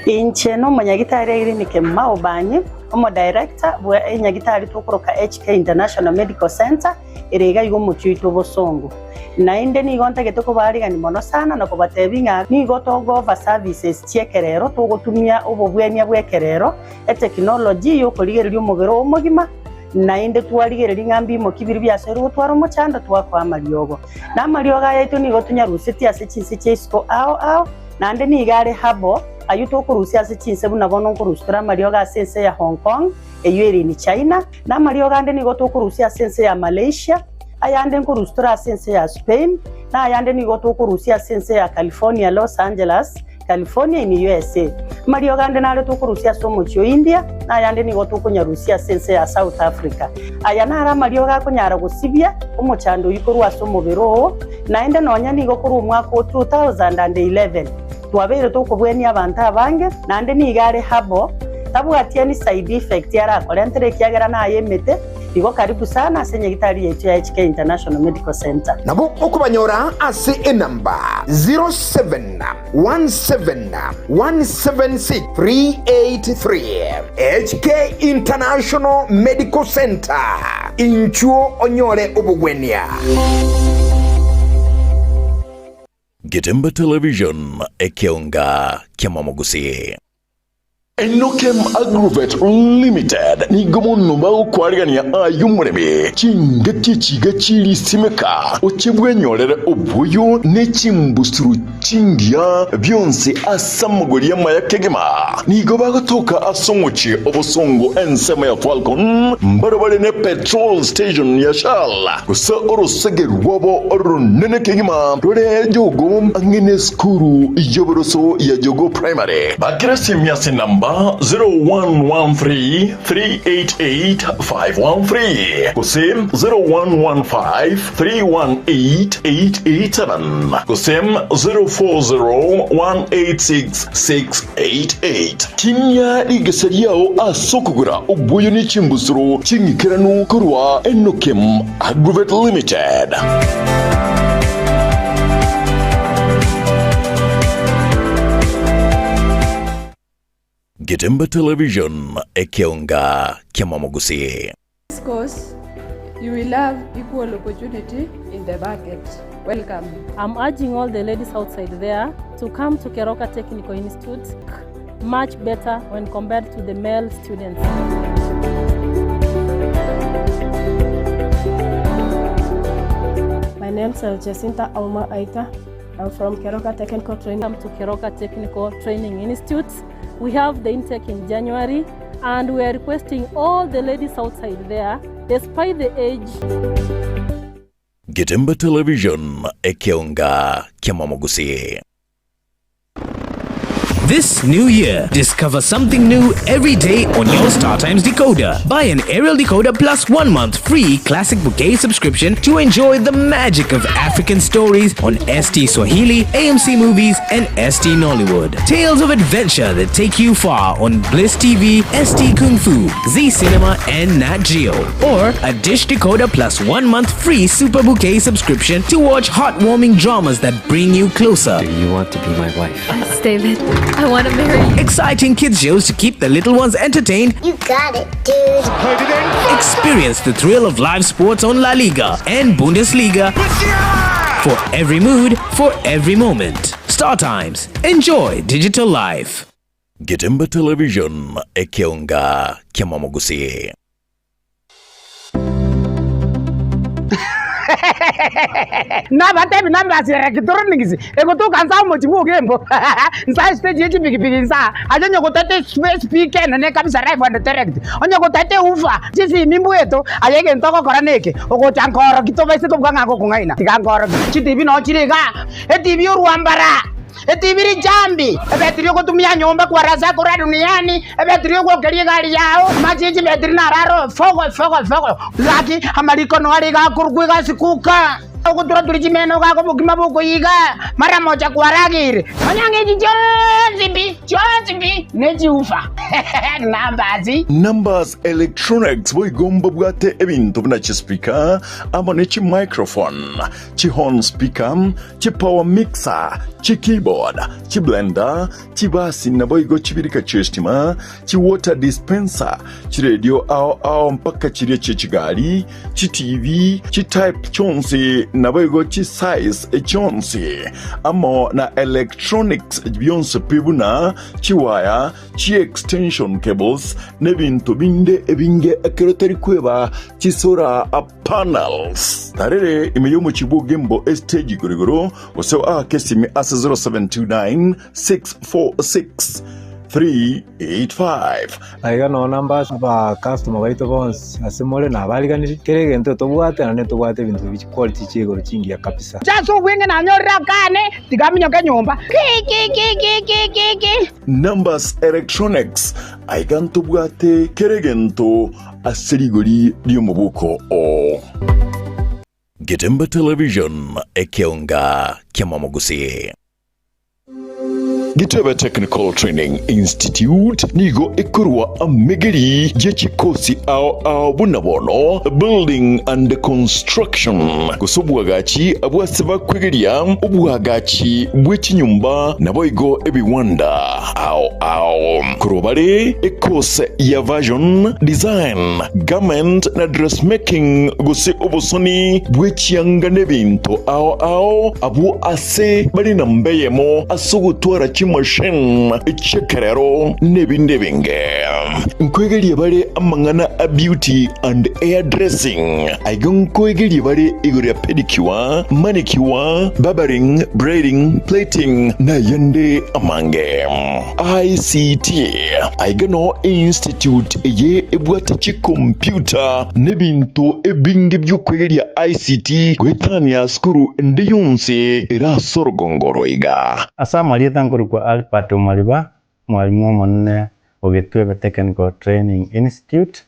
inche no manyagitari clinic maubanye omo director bwa nyagitari tukoroka HK International Medical Center erega yugo muchito bosongo nainde ni gonta getoko bari gani mono sana na kubatebinga ni gotogo over services chiekerero tugotumia ubobwenia bwekerero technology yo koligererio umugero omugima nainde twarigereria ngambi mo kibiri byasero twaro mochanda twakwa mariogo na marioga yetu ni gotunya ruseti ase chinse chesko ao nande ni gare habo ayuto kurusi ase chinse buna bono kurustura marioga ase ya Hong Kong eyeri ni China na marioga ande ni goto kurusi ase ya Malaysia ayande nkurustura ase ya Spain na ayande ni goto kurusi ase ya California Los Angeles California in USA marioga ande nare to kurusia somo chyo India na ayande ni goto kunyarusia sense ya South Africa ayana ara marioga kunyara gusibia umuchando yikorwa somo bero na ende nonya ni gokuru umwaka 2011 twabere to kubweni abantu abange nande ni gare habo tabu atieni side effect yara kolentere kyagera na yemete igo karibu sana ase nyagitari yetu ya HK International Medical Center. Nabo okubanyora ase enamba 0717176383 HK International Medical Center inchuo onyole obugwenia. Getemba Television ekeonga kiamamogusi. Enokem Agrovet Limited ni gomono bao kwarigania ayumurebe chingati chigachiri simeka ochebwenyorere obuyo ne chimbusuru chingia byonse asamugoria mayakegema ni gobaga toka asongochi obosongo ensema ya Falcon mbarabare ne petrol station ya Shell kusa orosege rwabo oronene kegema rore jogo angene skuru yoboroso ya jogo primary bakirasi miase namba 0113-388-513 Kusem 0115-318-887 Kusem 040-186-688 Kimya igasariao asokugura ubuyo ni chimbusuru chingikiranu kurwa Enokem Agrovet Limited. Getemba Television ekeonga kiamamogusi. This course, you will have equal opportunity in the market. Welcome. I'm urging all the ladies outside there to come to Keroka Technical Institute, much better when compared to the male students. My name is Jacinta Auma Aita. I'm from Keroka Technical Training. Come to Keroka Technical Training Institute. We have the intake in January, and we are requesting all the ladies outside there, despite the age. Getemba Television ekeonga kiamamogusi. This new year, discover something new every day on your StarTimes decoder. Buy an aerial decoder plus 1 month free classic bouquet subscription to enjoy the magic of African stories on ST Swahili, AMC Movies, and ST Nollywood. Tales of adventure that take you far on Bliss TV, ST Kung Fu, Z Cinema, and Nat Geo. Or a dish decoder plus 1 month free super bouquet subscription to watch heartwarming dramas that bring you closer. Do you want to be my wife? Yes, David. I want to marry you. Exciting kids shows to keep the little ones entertained. You got it, dude. Experience the thrill of live sports on La Liga and Bundesliga. For every mood, for every moment. StarTimes. Enjoy digital life. Getemba Television ekeonga kiamamogusi. Nabatebi nambasira kitroningisi ekotuka nza mochibu gembo nza stage yechi big nza ajonyo kotate space speaker ne kabisa live and direct onyo kotate ufa jisi mimbu eto ayege ntoko koraneke okochankoro kitobese kubanga kokungaina tikankoro chitibi no chirega etibi urwambara etibiri jambi ebetrio kutumia nyomba kwa raza kura duniani ebetrio kugeria gari yao majiji betri na raro fogo laki amaliko no ali ga kurugwe ga sikuka okutura tulijimeno ga ko bugima boko yiga mara moja kwa ragiri onyange jonzibi neji ufa nambazi Numbers Electronics boigomba bwate ebintu bina chi speaker amone chi microphone chi horn speaker chi power mixer chi keyboard chi blender chi basi na boigo chibirika chestima chi water dispenser chi radio au mpaka chirie chigali chi TV chi type chonsi na boigo chi size chonsi amo na electronics byonse pibuna chi wire chi extension cables nebintu binde ebinge akeroteri kweba chi solar panels tarere imeyomo chibugembo stage gorigoro osewa kesimi asa 0729 646 385 aiga no numbers aba customer baitu bonse asemole na baliganiri kerege nto tobwate na netobwate bintu bichi quality chigoro chingia kabisa jaso wenge na nyorra kane tigaminyo kenyumba Numbers Electronics aiga ntobwate kerege nto aserigori dio mubuko o Getemba Television ekeonga kiamamogusi. Gitebe Technical Training Institute nigo ikurwa amegeri jechikosi ao bunabono building and construction kusobwagachi abwaseba kwegeria ubwagachi bw'ekinyumba naboigo ebiwanda ao kurobare ekose ya version design garment na dressmaking guse obusoni bw'ekyanga n'ebintu ao abu ase bali na mbeyemo asugutwara kimashine echekerero n'ebindi binge nkwegeria bale amangana a beauty and hairdressing aigon kwegeri bale igorya pedicure manicure barbering braiding plating na yande amange ICT aigano institute ye ebwata chi computer nebintu ebingi by'okwegeria ICT gwetania skuru ndiyunse era sorogongoro iga asama lietanguru kwa Albert Maliba mwalimu monne Gitebe Technical Training Institute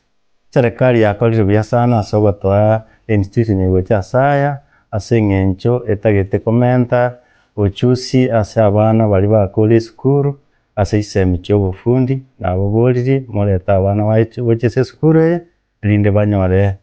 serikali yakolire bya sana asogotoa institute ni gocha saya asengencho etagete komenta uchusi ase abana bali bakole skuru ase isemi cy'obufundi nabo boliri moleta abana wachese skuru rinde banyore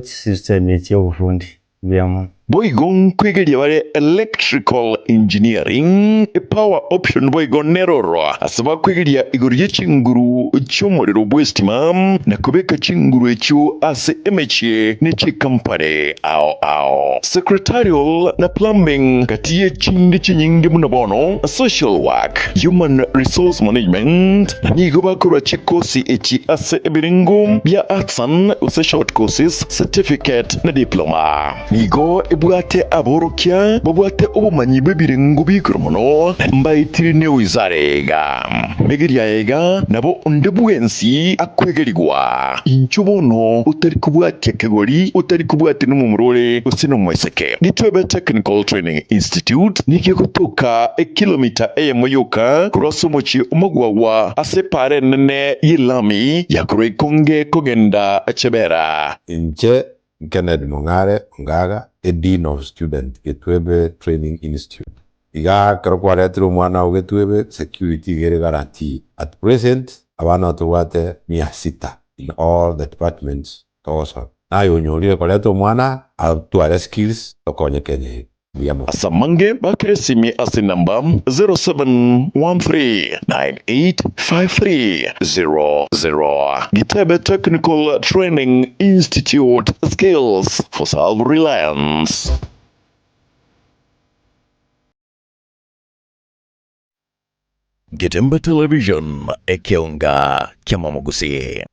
system cy'obufundi byamo boigon kwegeria bale electrical engineering power option boigon neroro asaba kwegeria igorye chinguru cy'umuriro bw'estima na kubeka chinguru ekyo ase emeche n'eki company ao secretarial na plumbing katiye chindi chinyingi munabono social work human resource management nigo bakora chikosi eki ase ebiringo bya arts and short courses certificate na diploma nigo ebwate aborokia babwate obumanyi bebirengo bikromono mbaitiri ne wizarega megeria ega nabo ndebwensi akwegerigwa inchubono utari kubwate kegori utari kubwate no mumurore usino mweseke Gitebe Technical Training Institute niki kutoka kilomita moyoka kurosomochi umugwawa asepare nene yilami yakure konge kogenda chebera inche Kennedy Mongare Ngaga, a Dean of Student, Gitebe Training Institute. Iga karokwaretiro mwana wa Gitebe security gere guarantee. At present, abana tuwate 600 in all the departments tosa. Na yonyolire kwaretiro mwana atuare skills tokonye kenye. Asamange bakeresimi ase namba 0713985300. Gitebe Technical Training Institute, skills for self-reliance. Gitembe Television ekeonga kiamamugusi.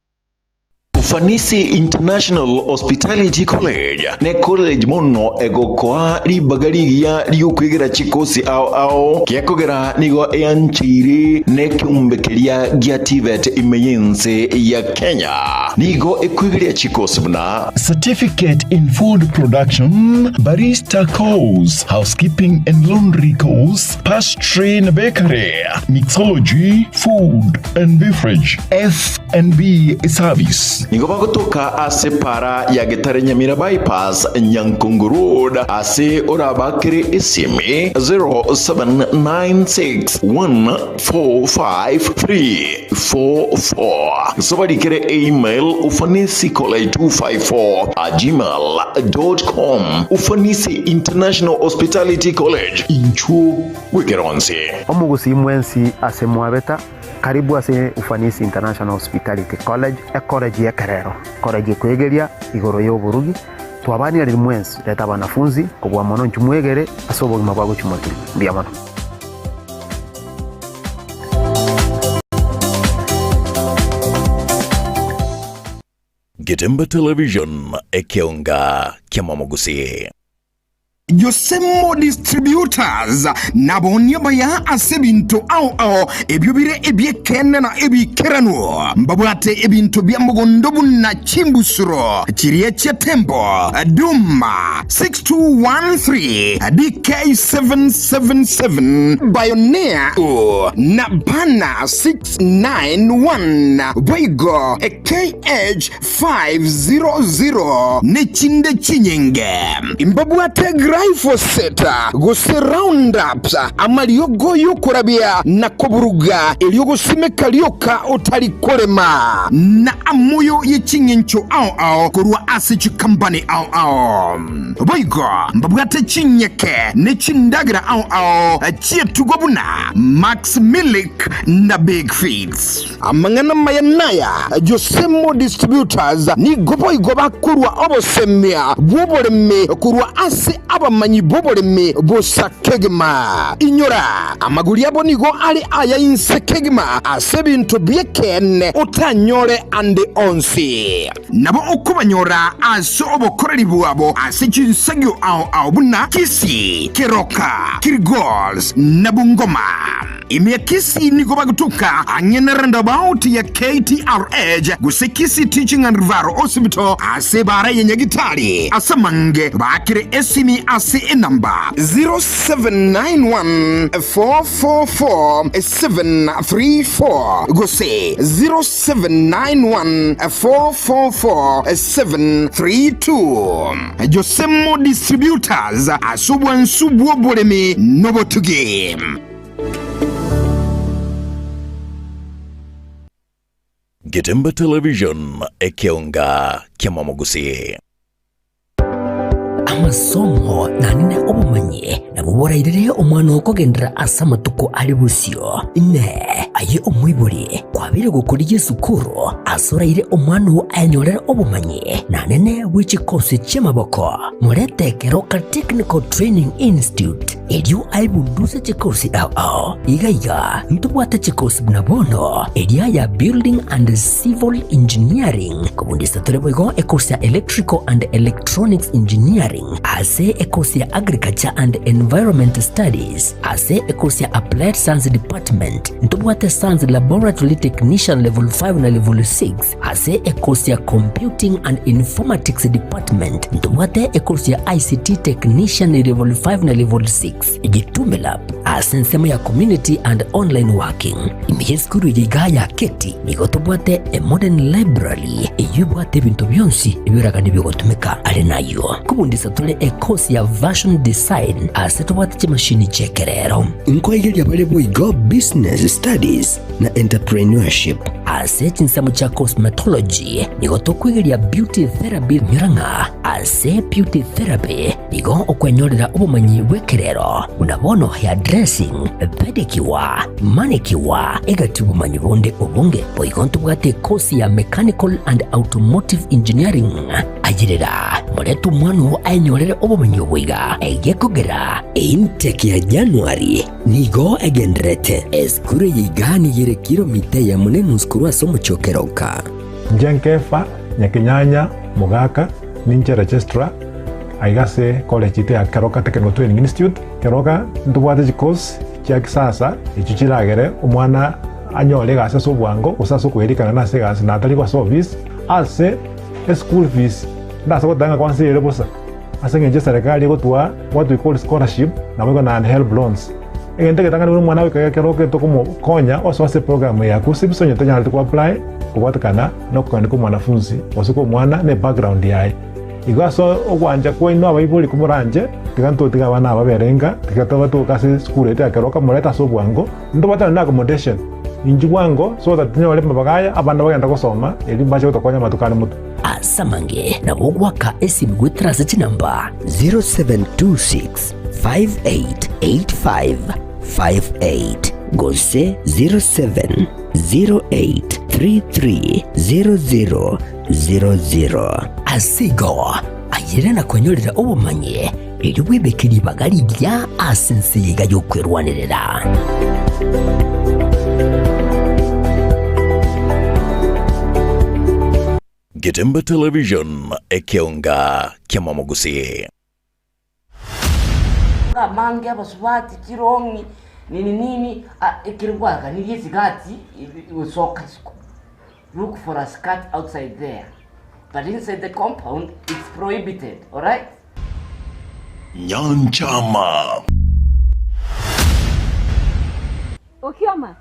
Ufanisi International Hospitality College ne college mono egokoa ribagarigia ryukwegera chikosi ao kiakogera nigo eanchiri ne kumbekeria gya TVET imeyense ya Kenya nigo ekwegeria chikosi buna certificate in food production, barista course, housekeeping and laundry course, pastry and bakery, mixology, food and beverage, F&B service. Nigoba kutoka ase para ya Gitare Nyamira bypass Nyankungu Road ase orabakiri isimi 0796145344. Sobadi kere email ufanisicollege254@gmail.com. Ufanisi International Hospitality College inchuo wekeronsi omugusi mwensi ase mwabeta karibu ase Ufanisi International Hospitality College college ya Kerero college kwegeria igoro y'oburugi twabani ari mwensi leta banafunzi kubwa mono nchumwegere asobo mabwago chumotiri bya mono Gitembe Television ekeonga kiamamugusi. Yosemo Distributors nabonya baya asebinto ao ebyobire ebyekenne na ebikerano mbabwate ebinto byambogondobu na chimbusuro chiriye chetembo Duma 6213 DK777 Pioneer na Bana 691 Boigo KH500 nechinde chinyenge mbabwate glyphosate gose roundups amaliogoyo kurabia na kuburuga eliogosime lyoka utalikolema na amoyo yechinyencho ao kurwa asichi kambani ao boigo mbabwate chinyeke ne chindagira ao chietugobuna Max Milik na Big Feeds amangana mayanaya Josemo Distributors ni goboigo bakurwa obosemia boboleme kurwa ase abamanyi boboleme bosakegma inyora amaguri abo nigo ali aya insekegma asebintu byekene utanyore ande onsi nabo okubanyora aso obokoreri bwabo asichinsagyo ao buna kisi keroka kirgols na bungoma imekisi nigo bagutuka anyene roundabout ya KTRH gusekisi teaching and Rivaro Hospital asebara yenyagitari asamange bakire esimi ase number 0791444734 gose 0791444732 Josemo Distributors asubwansubu bolemi nobotuge. Getemba Television ekeonga kiamamugusi. Amasomo nanine obumanye nabuborairire omwana okogendera asamatuko ali busyo ne aye omwiburi kwabire gukuriye sukuru asoraire omwana anyorera obumanye nanene wichikose chemaboko murete Keroka Technical Training Institute elio aibunduze chikosi ao igaiga ntubwate chikosi bunabono elia ya Building and Civil Engineering kubundisa tuleboigo ekosi ya Electrical and Electronics Engineering ase ekosi ya Agriculture and Environment Studies ase ekosi ya Applied Science Department ntubwate Science Laboratory Technician level 5 na level 6 ase ekosi ya Computing and Informatics Department ntubwate ekosi ya ICT Technician level 5 na level 6 Igitumela asensema ya Community and Online Working imiheskuru yigaya keti nigotubwate a modern library iyubwate bintu byonsi ibiraga nibigotumeka ari nayo kubundisa tule ekosi ya Version Design asetubwate chimashini chekerero inkoigeli abale boigo Business Studies na Entrepreneurship ase chinsamu cha Cosmetology nigotokwigeli ya Beauty Therapy miranga ase Beauty Therapy nigo okwenyorera obumanyi bwekerero unabono ya dressing pedicure manicure egatibu manyi bonde obonge boigonto bwate kosi ya Mechanical and Automotive Engineering agirira muretu mwanu anyorere obumanyi bwiga egekogera intake ya January nigo egendrete eskure yigani yire kilomita ya munenu skuru asomo chokeroka Jenkefa nyakinyanya mugaka ninche registrar aigase college ite ya Keroka Technical Training Institute Keroka ntubwate chikosi chia kisasa ichichiragere omwana anyole gase sobwango usaso kwerikana na segase natali kwa service ase school fees ndasa gotanga kwanse yere bosa ase ngenje serikali gotwa what we call scholarship na wego na help loans egente ketanga ni mwana wika Keroka tokomo konya oso ase program ya kusibisonye tanya to apply kubatakana no kwandika mwanafunzi osoko mwana ne background yae igaso ogwanja kwa ino abayibuli kumuranje tiganto tiga bana ababerenga tigataba to kasi school ete Keroka mureta so bwango ndo batana na accommodation injibwango so that nyole mabagaya abana bagenda gusoma eri baje utakonya matukane mutu asamange na bogwaka esimgwetrase chinamba 0726 588558 gose 0708330000 asigo ayire na kwenyorera obumanye eri webekeri bagari lya asense yiga yokwerwanirira Getemba Television ekeonga kiamamugusi. Mange abaswati kirongi nini ikirwaga niriye zigati usoka siku. Look for a skirt outside there. But inside the compound it's prohibited, all right? Nyanchama. Okioma.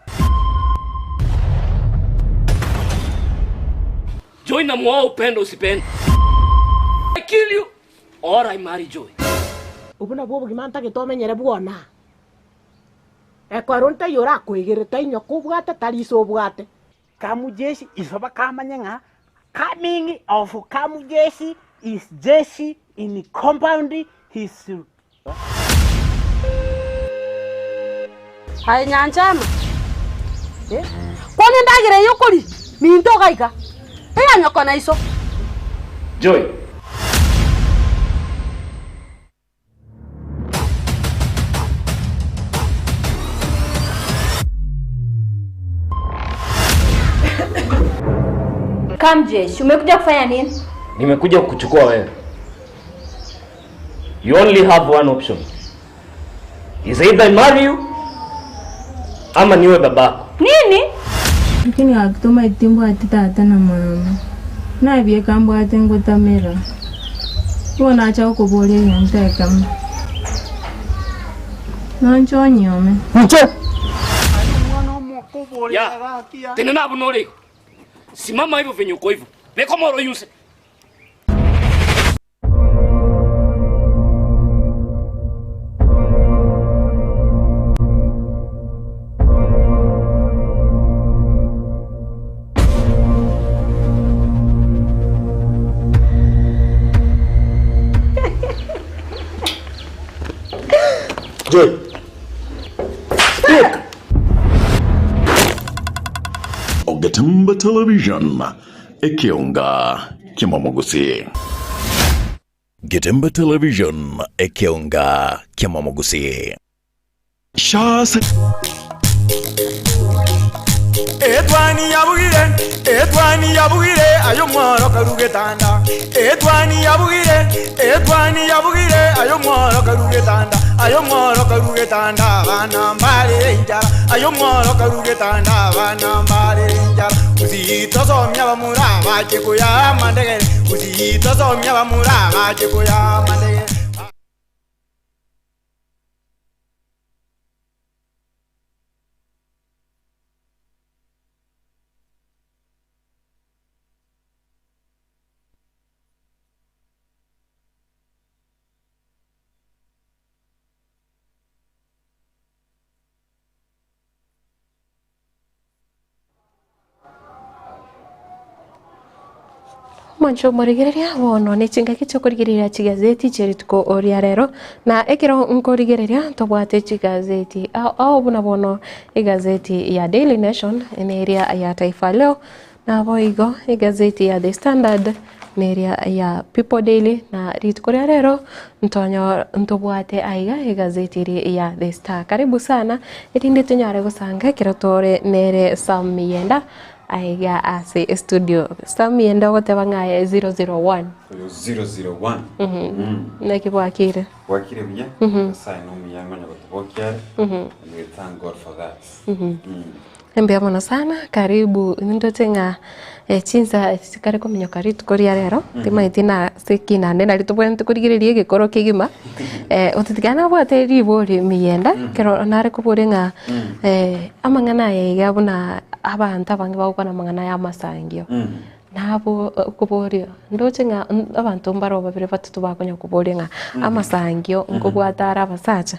Joy na mwa upendo usipende. I kill you or I marry Joy. ubuna bwo bugima ntagitomenyere bwona ekwaro ntayora kwigirita inyo kubwate tariso bwate Kamujeshi isoba kamanyanga coming of Kamujeshi is jeshi in compound history. Hai nyanchama. Kwani ndagire yukuri minto gaika. Pega nyoko na iso. Joy. Kamjeshi, umekuja kufanya nini? Nimekuja kukuchukua wewe. You only have one option. Is either I marry you ama niwe babako. Nini? Lakini akitoma itimbo atitata na mama. Na biye kambo atengo tamera. Wona acha ukobole yanta kama. Nancho nyome. Mche. Ya. Tena na bunole. Simama hivyo venye uko hivyo. Beko moro yuse. Joy. Ogatumba Television ekiunga kimamugusi. Getemba Television ekiunga kimamugusi. Shase Etwani yabugire ayo mworo karugetanda. Etwani yabugire ayo mworo karugetanda. Ayo mworo karugetanda bana mbale njara. Ayo mworo karugetanda bana mbale njara. Uzito somya bamura baje kuya mandegere. Uzito somya bamura baje kuya mandegere. Mancho morigereria wono ne chinga kicho korigereria chigazeti cherituko oria rero na ekero nkorigereria tobwate chigazeti au buna bono igazeti ya Daily Nation ene area ya Taifa Leo na boigo igazeti ya The Standard ne area ya People Daily na rituko rero ntonyo ntobwate aiga igazeti ya The Star. Karibu sana etinde tunyare gusanga kirotore nere Samiyenda aiga ase studio Samiyenda goteba ngaye 001 nekibwakire wakire biya sai no miyango nyagotobokia and we thank God for that. Mbea mono sana karibu ndotenga chinza sikare komenyo karitu koria rero tima itina sekina nena litobwente kurigirerie gikoro kigima otitikana bwate ribori miyenda kero nare kuborenga amangana ya buna abantu abange bagukana amangana ya masangio nabo kuborio ndotenga abantu mbaro babire batatu bakonya kuborenga amasangio ngubwatara abasacha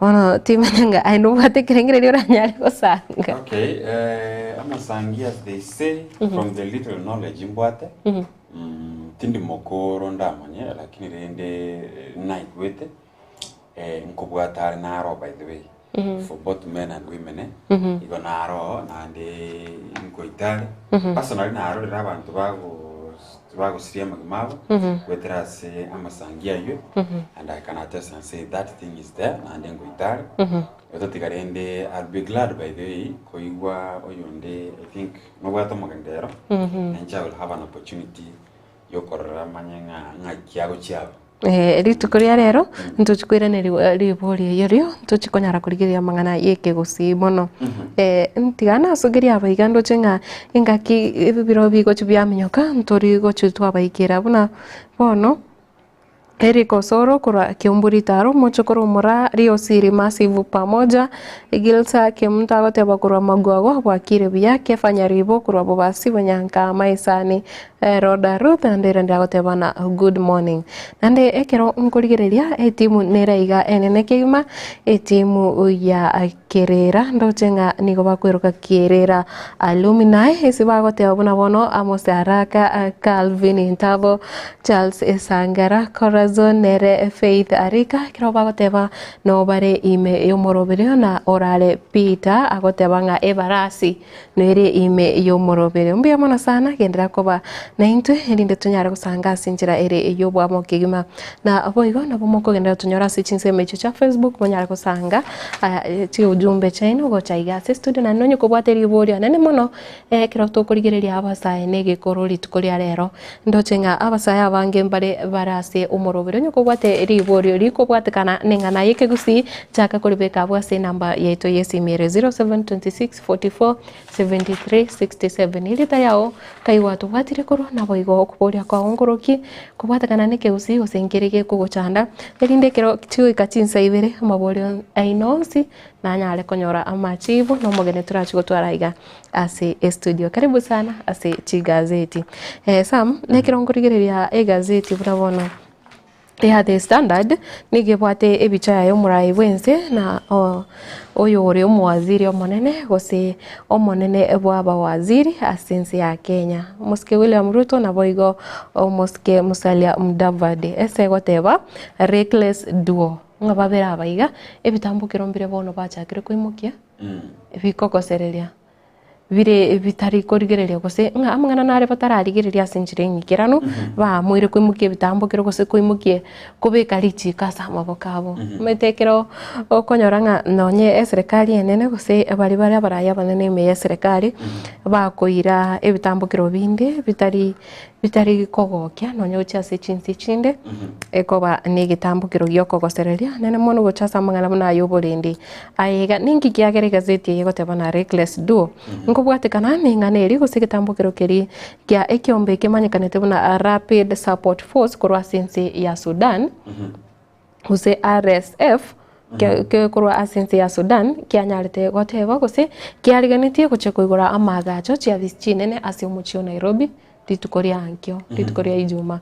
ono timenga aino bwate kirengere oranyare gosanga. Okay, amasangi as they say from the little knowledge mbwate tindi mokoro ndamanye lakini rende night wete nkubwatara naro by the way for both men and women igo naro nande nkoitare personally naro rira abantu bago siria magimabo wetrase amasangia yo and I can attest and say that thing is there nande nkoitare ototigarende I'll be glad by the way koigwa oyonde I think nobwato magandero and I will have an opportunity yokorora manyenga ngakiago chiabo ritukoria rero ntuchikwirane ribori yerio ntuchikonyara kurigiria mangana yeke gusi mono ntigana sugiria abaigando chenga ingaki bibiro bigo chubya minyoka ntori go chutwa baikira buna bono Eric Osoro kura Kiumburi Taro Mochokoro Mura Rio Siri Massive pamoja Gilsa Kimta agoteba kura Magwago bwakire bya kefanya ribo kura bobasi banyanka maisani Roda Ruth ndere ndagoteba na good morning nande ekero nkurigereria etimu neraiga enene keima etimu ya Kerera ndocenga nigo bakweruka Kerera alumni esi bagoteba buna bono Amos Araka Calvin Intavo Charles Esangara Corazon Nere Faith Arika kiro bagoteba no bare ime yomoroberio na orale Peter agoteba nga Evarasi nere ime yomoroberio mbia mona sana gendera koba na intwe elinde tunyara gusanga sinjira ere yobwa mokigima na boigo na bomoko gendera tunyora sichinse mecho cha Facebook monyara gusanga ti ujumbe chaino go chaiga studio na nonyo kubwateri boria nene mono kiro tukurigereria abasaye nege korori tukoria rero ndochenga abasaye abange mbare barase umoroberio nyoko bwate riborio liko bwatekana nengana yeke gusi chaka kulibeka bwase namba yeto yesimire 0726447367 ilita yao kai watu watire koro na boigo kuboria kwa ongoroki kubwatekana neke gusi osengerege kugochanda elinde kero tiyo ikachinsa ibere maborio ainonsi na nyale konyora amachivu no mogene turachigo twaraiga ase studio karibu sana ase chigazeti Sam nekirongorigereria egazeti burabona ya The Standard nigebwate ebicha yayo murai wense na oyo ore omwaziri omonene gose omonene bwaba waziri asensi ya Kenya Muske William Ruto na boigo Muske Musalia Mudavadi ese goteba reckless duo ngababera abaiga ebitambukiro mbire bono bachakire kuimukia bikokosereria bire bitari korigereria gose amangana nare batararigereria sinjire ngikirano ba mwire kwimukie bitambukiro gose kwimukie kubeka richi kasa mabokabo metekero okonyoranga nonye serikali enene gose bari baraya banene me serikali bakoira ebitambukiro binde bitari kogokia nonye uchase chinsi chinde ekoba negitambukiro gyokogosereria nene mono gochasa amangana buna yoborindi aiga ningi kiagere gazeti yegoteba na reckless duo bwatekana ninganeri gusigitambukiro keri kya ekiombe kimanyikanete buna Rapid Support Force kurwa sense ya Sudan use RSF ke kurwa asense ya Sudan kyanyarite goteba gose kyariganitie guchekugura amagacho cia vichinene ase umuchio Nairobi ritukoria ankyo ritukoria ijuma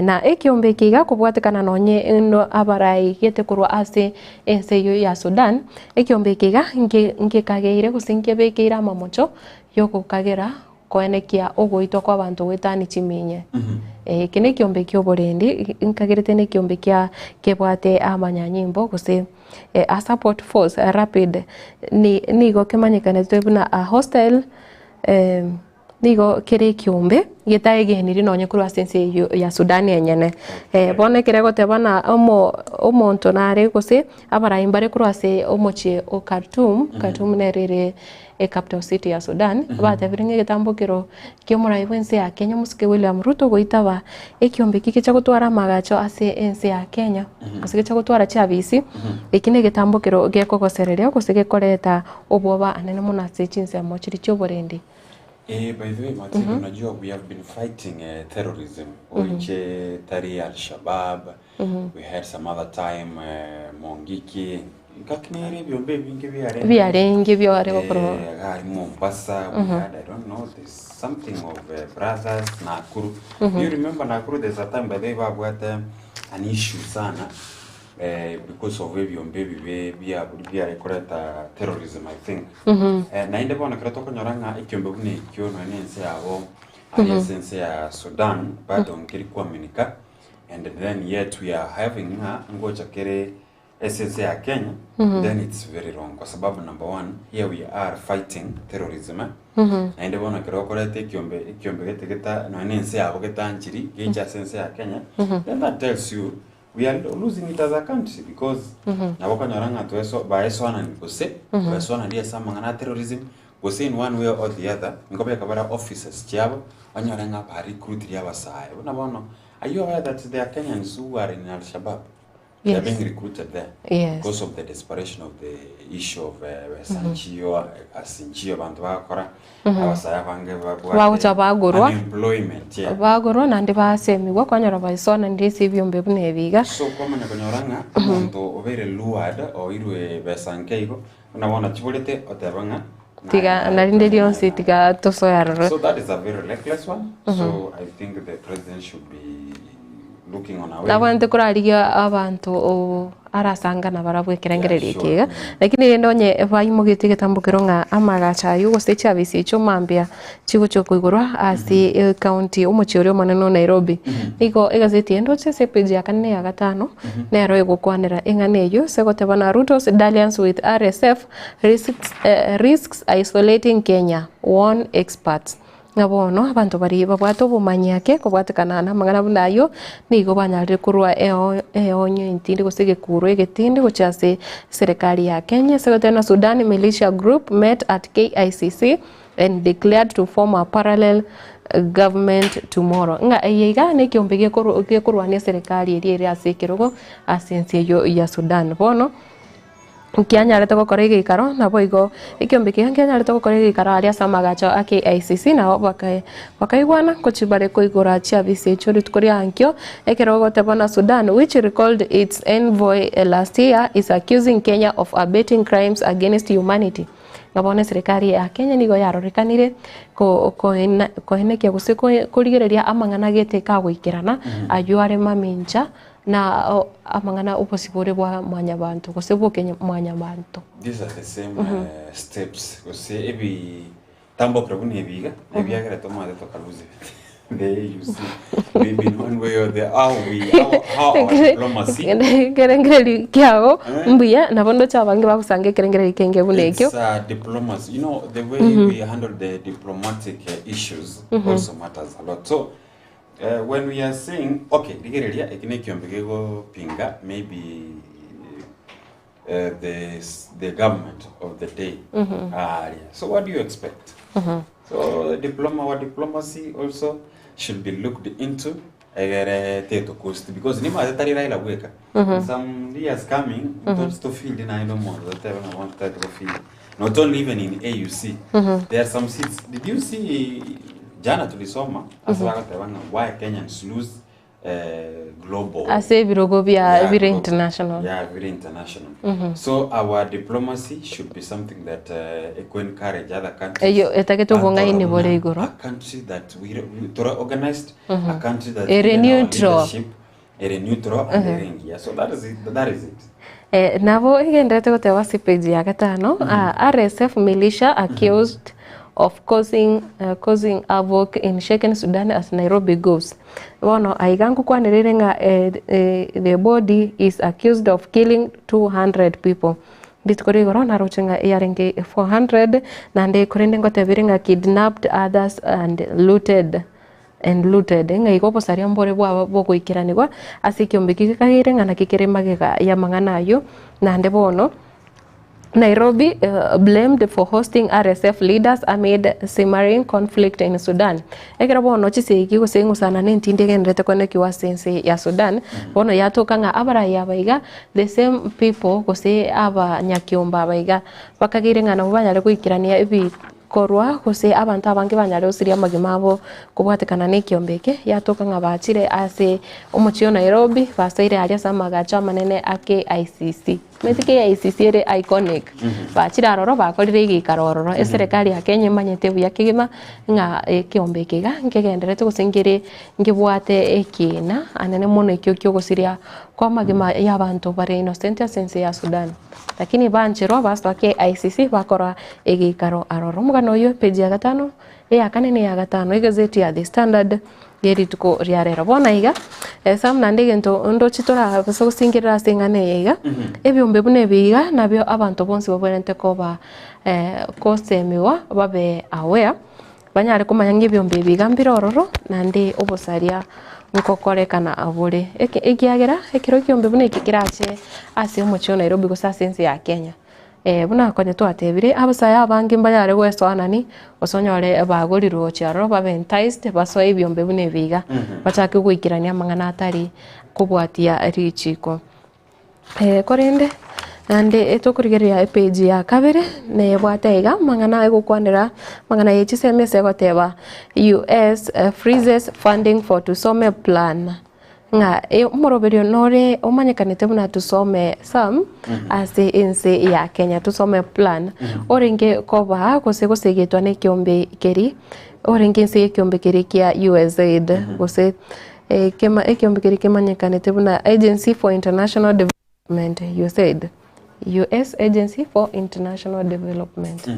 na ekiombe kiga kubwatekana nonye no abarai gete kurwa ase enseyo ya Sudan ekiombe kiga nge kageire gusinke bekeira mamocho yoko kagera koenekia ogoitwa kwa bantu wetani chiminye kene kiombe kyo borendi nkagirete ne kiombe kya kebwate amanyanyimbo guse a support force rapid nigo kemanyikane twebuna a hostile nigo kere kiombe getaegeniri nonye kurwa sense ya Sudan yenyene bone kirego tebana omonto nare gose abarayimbare kurwa se omoche o Khartoum nerere capital city ya Sudan batebiringe getambukiro kyomurai wense ya Kenya Muske William Ruto goitaba ekiombe kike cha gutwara magacho ase ense ya Kenya gose cha gutwara chabisi ekine getambukiro gekogosereria gose gekoreta obwoba anene munase chinse mochiri choborendi. By the way, Martin, unajua we have been fighting terrorism, Oiche, Tari, Al-Shabaab, we had some other time, Mongiki, Kakneri, Biombe, Biarengi, Biore, Mombasa, we had, I don't know, there's something of brothers, Nakuru. You remember Nakuru, there's a time, but they had an issue, sana. Because of Biombe, we are terrorism, I think. Na inde bona kratoka nyoranga ikiombe bune ikyo na nense yawo aliyense ya Sudan bado ngiri kuaminika and then yet we are having ngoja kere essence ya Kenya then it's very wrong kwa sababu number one here we are fighting terrorism na inde bona krokorete ikiombe getegeta na nense yawo getanjiri geja sense ya Kenya then that tells you we are losing it as a country because naboka nyoranga tweso baeswana nikose baeswana dia samangana terrorism gose in one way or the other ngobe kabara officers chiabo onyoranga ba recruit ya basaye unabono are you aware that there are Kenyans who are in Al-Shabaab They are Yes. being recruited there Yes. because of the desperation of the issue of Sanchio, Asinchio, bantu bakora abasaya bange Bagucha bagurwa. unemployment, yeah. Bagurwa nandi basemigwa kwanyora baisona ndisi byombe bunebiga. So kwamanya konyoranga umuntu obere luad o irwe besankeiko unabona chibolete otebanga Tiga narinde lyonse tiga tosoyaroro. So that is a very reckless one. So I think the president should be looking on our way. Nabante kurariga abantu o arasangana barabwekerengereria kiga lakini rendo nye bayimugite getambukiro nga amagacha yugo state service cyo mambia chigo cyo kuigurwa asi county umuchiori maneno Nairobi iko egazeti endo se page ya 4 ya 5 nero igukwanira inganeyo segotebana Ruto's dalliance with RSF risks isolating Kenya, warn experts. Ngabono abantu bari babwato bumanyake kubwatikana na magana bunayo nigo banyarire kurwa eonyo intindi gusige kurwe getindi guchase serikali ya Kenya. Sekretari Sudan militia group met at KICC and declared to form a parallel government tomorrow. Nga yiga ne kyombege kurwania serikali iri asekirogo asensi yo ya Sudan bono Kianyarete gukora igikaro nabo igo ikiombeki kianyarete gukora igikaro aria samagacho AKICC nao bakaigwana kuchibare kuigura chia bisecho ritkoria ankyo ekerogo tebona Sudan, which recalled its envoy last year, is accusing Kenya of abetting crimes against humanity. Ngabone serikali ya Kenya nigo yarorikanire koenekia kurigereria amang'ana gete kagwikirana ayuare maminja na amang'ana uposibore bwa mwanya bantu kusebuke mwanya bantu. These are the same steps. Kuse ebi tambo krabuni ebiga ebiagera tomade tokaluze. There you see, maybe in one way or the how our diplomacy. Kerengeri kiao mbuya nabondo chabange bakusange kerengeri kenge bunekyo. It's diplomacy. You know, the way we handle the diplomatic issues also matters a lot. So when we are saying okay, digereria ekinekiyombegego pinga maybe the government of the day. So what do you expect? So diplomacy also should be looked into cost because nima atari raila weka some years coming don't to feel in I no more that I want to feel not only even in AUC there are some seats. Did you see jana tulisoma asaba katawanga why Kenyans lose global ase birogo bya very international. Yeah, very international. So our diplomacy should be something that encourage other countries. Eyo etaketo bonga ini bore igoro. A country that we organized, a country that neutral, and yeah. So that is it. Navo igendete gotewa page ya 5 RSF militia accused of causing havoc in shaken Sudan as Nairobi goes. Bono aigangu kwanirire nga the body is accused of killing 200 people. Ditkori gorona rochenga yarenge 400 nande korende ngotebire nga kidnapped others and looted nga ikopo saria mbore bwa bogoikiranirwa asikiombiki kagire ngana kikiremagega ya mang'ana ayo nande bono Nairobi blamed for hosting RSF leaders amid simmering conflict in Sudan. Ekera bono chiseki gusengu sana nintinde gendete koneki wa sense ya Sudan. Bono yatoka nga abara ya baiga the same people gose aba nyakiomba baiga bakagire ngana mubanyare kwikirania ibi korwa gose abantu abange banyare usiria magimabo kubwatekana n'ikiombeke yatoka nga bachire ase umuchio Nairobi basaire aria samagacha manene AKICC. Metike ICC ere iconic. Bachira roro bakorire igikarororo eserikali ya Kenya manyete buya kigima nga kiombekega ngegenderete gusengere ngibwate ekina anene mono ikyo gusiria kwa magima y'abantu bare innocent sense ya Sudan. Lakini banchero basta ke ICC bakora igikaro aroro mugano yo page ya 5 ya 4 ya 5 igazeti ya The Standard geri tuko riarera bona iga sam nandege ndo chitora baso singirira singane iga ebyombe bune biga nabyo abantu bonse babonente ko ba kosemiwa babe aware banyare kumanya ngibyombe biga mbirororo nandi obosaria nkokorekana abure ekiagera ekiro kyombe bune kikirache ase umucho Nairobi gusa sense ya Kenya. Buna konye twatebire abasaya abange mbayare gweswanani osonyore baguriro cyaro babe enticed baso ibyombe bune biga bachake gwikirania mang'ana atari kubwatia richiko. korende ande etokurigeria page ya kabere ne bwataiga mangana egukwanira mangana yechisemese goteba US freezes funding for Tusome plan nga moroberio nore omanyekanete buna Tusome sam ase inse ya Kenya Tusome plan orenge koba gosegetwa ne kiombe keri orenge inse kiombe keri kia USAID gose kema kiombe keri kemanyekanete buna Agency for International Development USAID US Agency for International Development.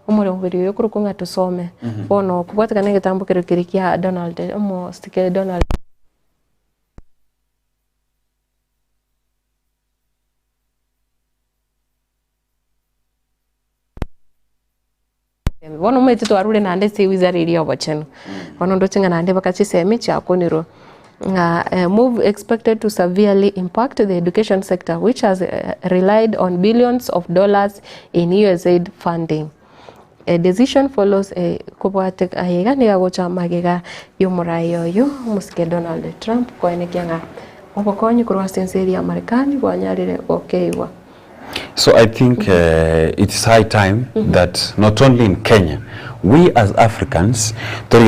Umuri mubiri yo kurukunga Tusome. Bono kubwatikana gitambo kirikirikia Donald omo stike Donald. Bono mwete twarure nande se wizara iri obocheno. Bono ndochinga nande bakachiseme chakoniro. Move expected to severely impact the education sector, which has relied on billions of dollars in USAID funding. A decision follows a kubwate ayega nigagocha magega yomurayo yo musike Donald Trump koenekianga obokonyi kurwa senseri ya Marekani bwanyarire okeiwa. So I think it is high time that not only in Kenya, we as Africans, if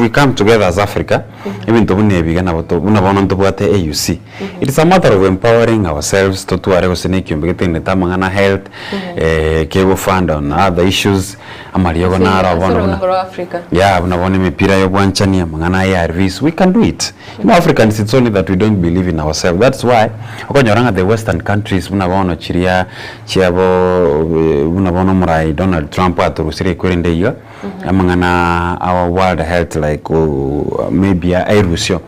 we come together as Africa, even to AUC, it is a matter of empowering ourselves to health, cable fund on other issues. Yeah, we can do it. You know, Africans, it's only that we don't believe in ourselves. That's why the Western countries, Donald Trump aturusire kwende iyo amangana our world health like maybe Russia.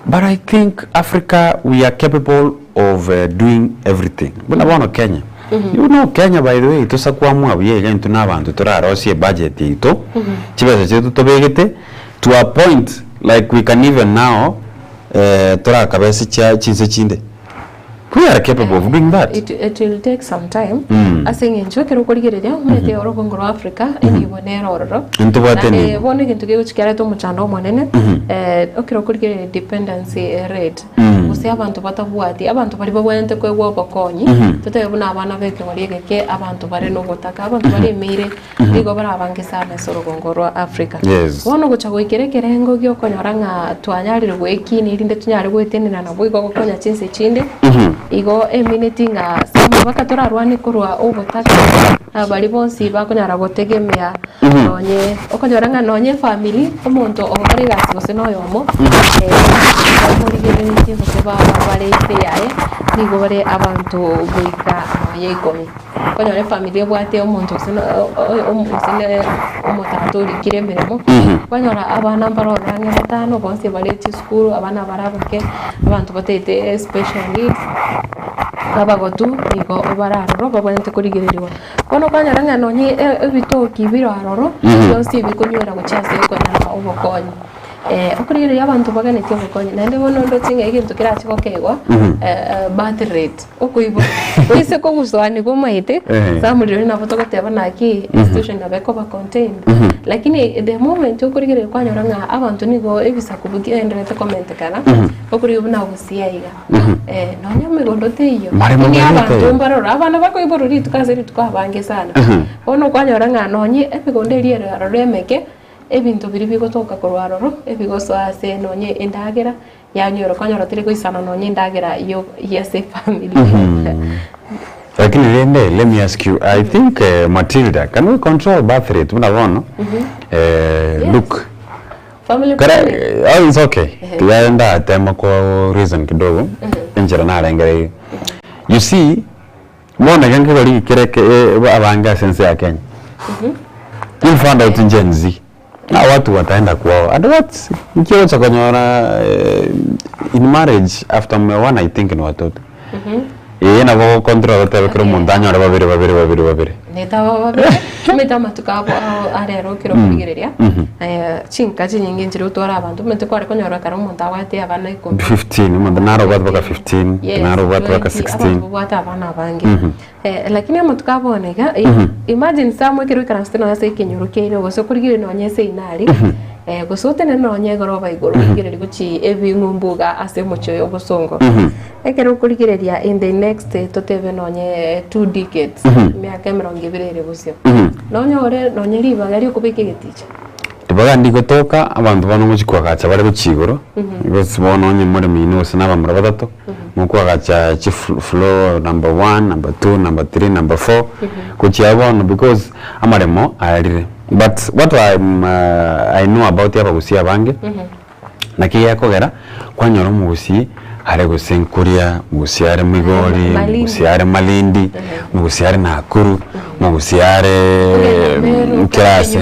But I think Africa, we are capable of doing everything. Buna Kenya. You know Kenya, by the way, tusakwamwa biye into nabantu turarosie budget ito chibese chetu tobegete to a point like we can even now turakabese cha chinse chinde. We are capable of doing that. It will take some time. Asing enjoke rukorigereria umete orobongoro Africa endibonera ororo. Ntubate bone kintu gikuchikara to muchando monene okirokorigereria dependency rate. Use abantu batabwati abantu bari babwente kwegwa bakonyi tutebuna abana beke ngorigeke abantu bari no gutaka abantu bari mire bigo bara abangisana sorogongoro Africa. Wono gucha goikerekerengo gyo konyoranga twanyarire gwekini irinde tunyari gwetenena na bwigo gokonya chinse chinde. Igo eminatinga sama bakatora rwani kurwa ubutaka abali bonsi bakonyara gotegemea nonye okonyaranga nonye family omuntu obari gasose noyomo muri gere nti bale yae nigo bare abantu goika yekomi konyare family bwate omuntu sino omusine omutatori kiremberemo konyara abana barorange batano bonsi bali ci school abana barabake abantu batete special needs abagotu nigo obararo babonete kurigereriwa kono kanyaranga nonye ebitoki biraroro yonsi bikonywera guchase konyara obokonyi okurigereria abantu baganete obokonyi nande bono ndotsinga igintu kirachiko kegwa birth rate okuibo oise ko guswani gomaite samuliro na foto goteba naki institution abeko ba contained lakini the moment okurigereria kwanyoranga abantu nigo ebisa kubugi endrete comment kana okuriyo na gusiaiga nonya megondote iyo ni abantu mbarora abana bako iboruri tukazeri tukabange sana ono kwanyoranga nonye ebigonderie raremeke ebintu biri bigotoka kurwaroro ebigoso ase nonye indagera yanyoro kanyoro tiri goisana nonye indagera yo yese family. Lakini let me ask you, I think Matilda, can we control birth rate? Unaona look family oh, it's okay. Tuyaenda tema kwa reason kidogo njira na rengere. You see, mbona yange bali kireke abanga sense ya Kenya. You found out in Gen Z. Na watu wataenda kwao. And what? Nikiwa chakonyora in marriage after me one I think ni watoto. Na go control whatever kero montaña ara babiri. Neta babiri. Metama tukabo arero kero kugireria. Chinka chinyingi njiri utora abantu mete kware konyora karo montawate abana iko 15 montanaro baka 15 naro baka 16. Abana bangi. lakini ama tukaboneka imagine samwe kiru karastino yase kinyurukeire goso kurigire no nyese inari gosote no nyegoro baigoro igire guchi ebingumbuga ase mucho yobosongo ekero kurigireria in the next toteve no nye 2 decades miaka 20 gusio no nyore no nyeri bagari kubike geticha tibaga ndigotoka abantu bano muchikwaga bari guchigoro bose bono nye muri minus n'abamura batatu mukwaga floor number 1 number 2 number 3 number 4 kuchiabona because amaremo arire but what I know about abagusi abange nakiya kogera kwanyoro mugusi are gusenkuria mugusiare migori mugusiare malindi mugusiare nakuru mugusiare kirase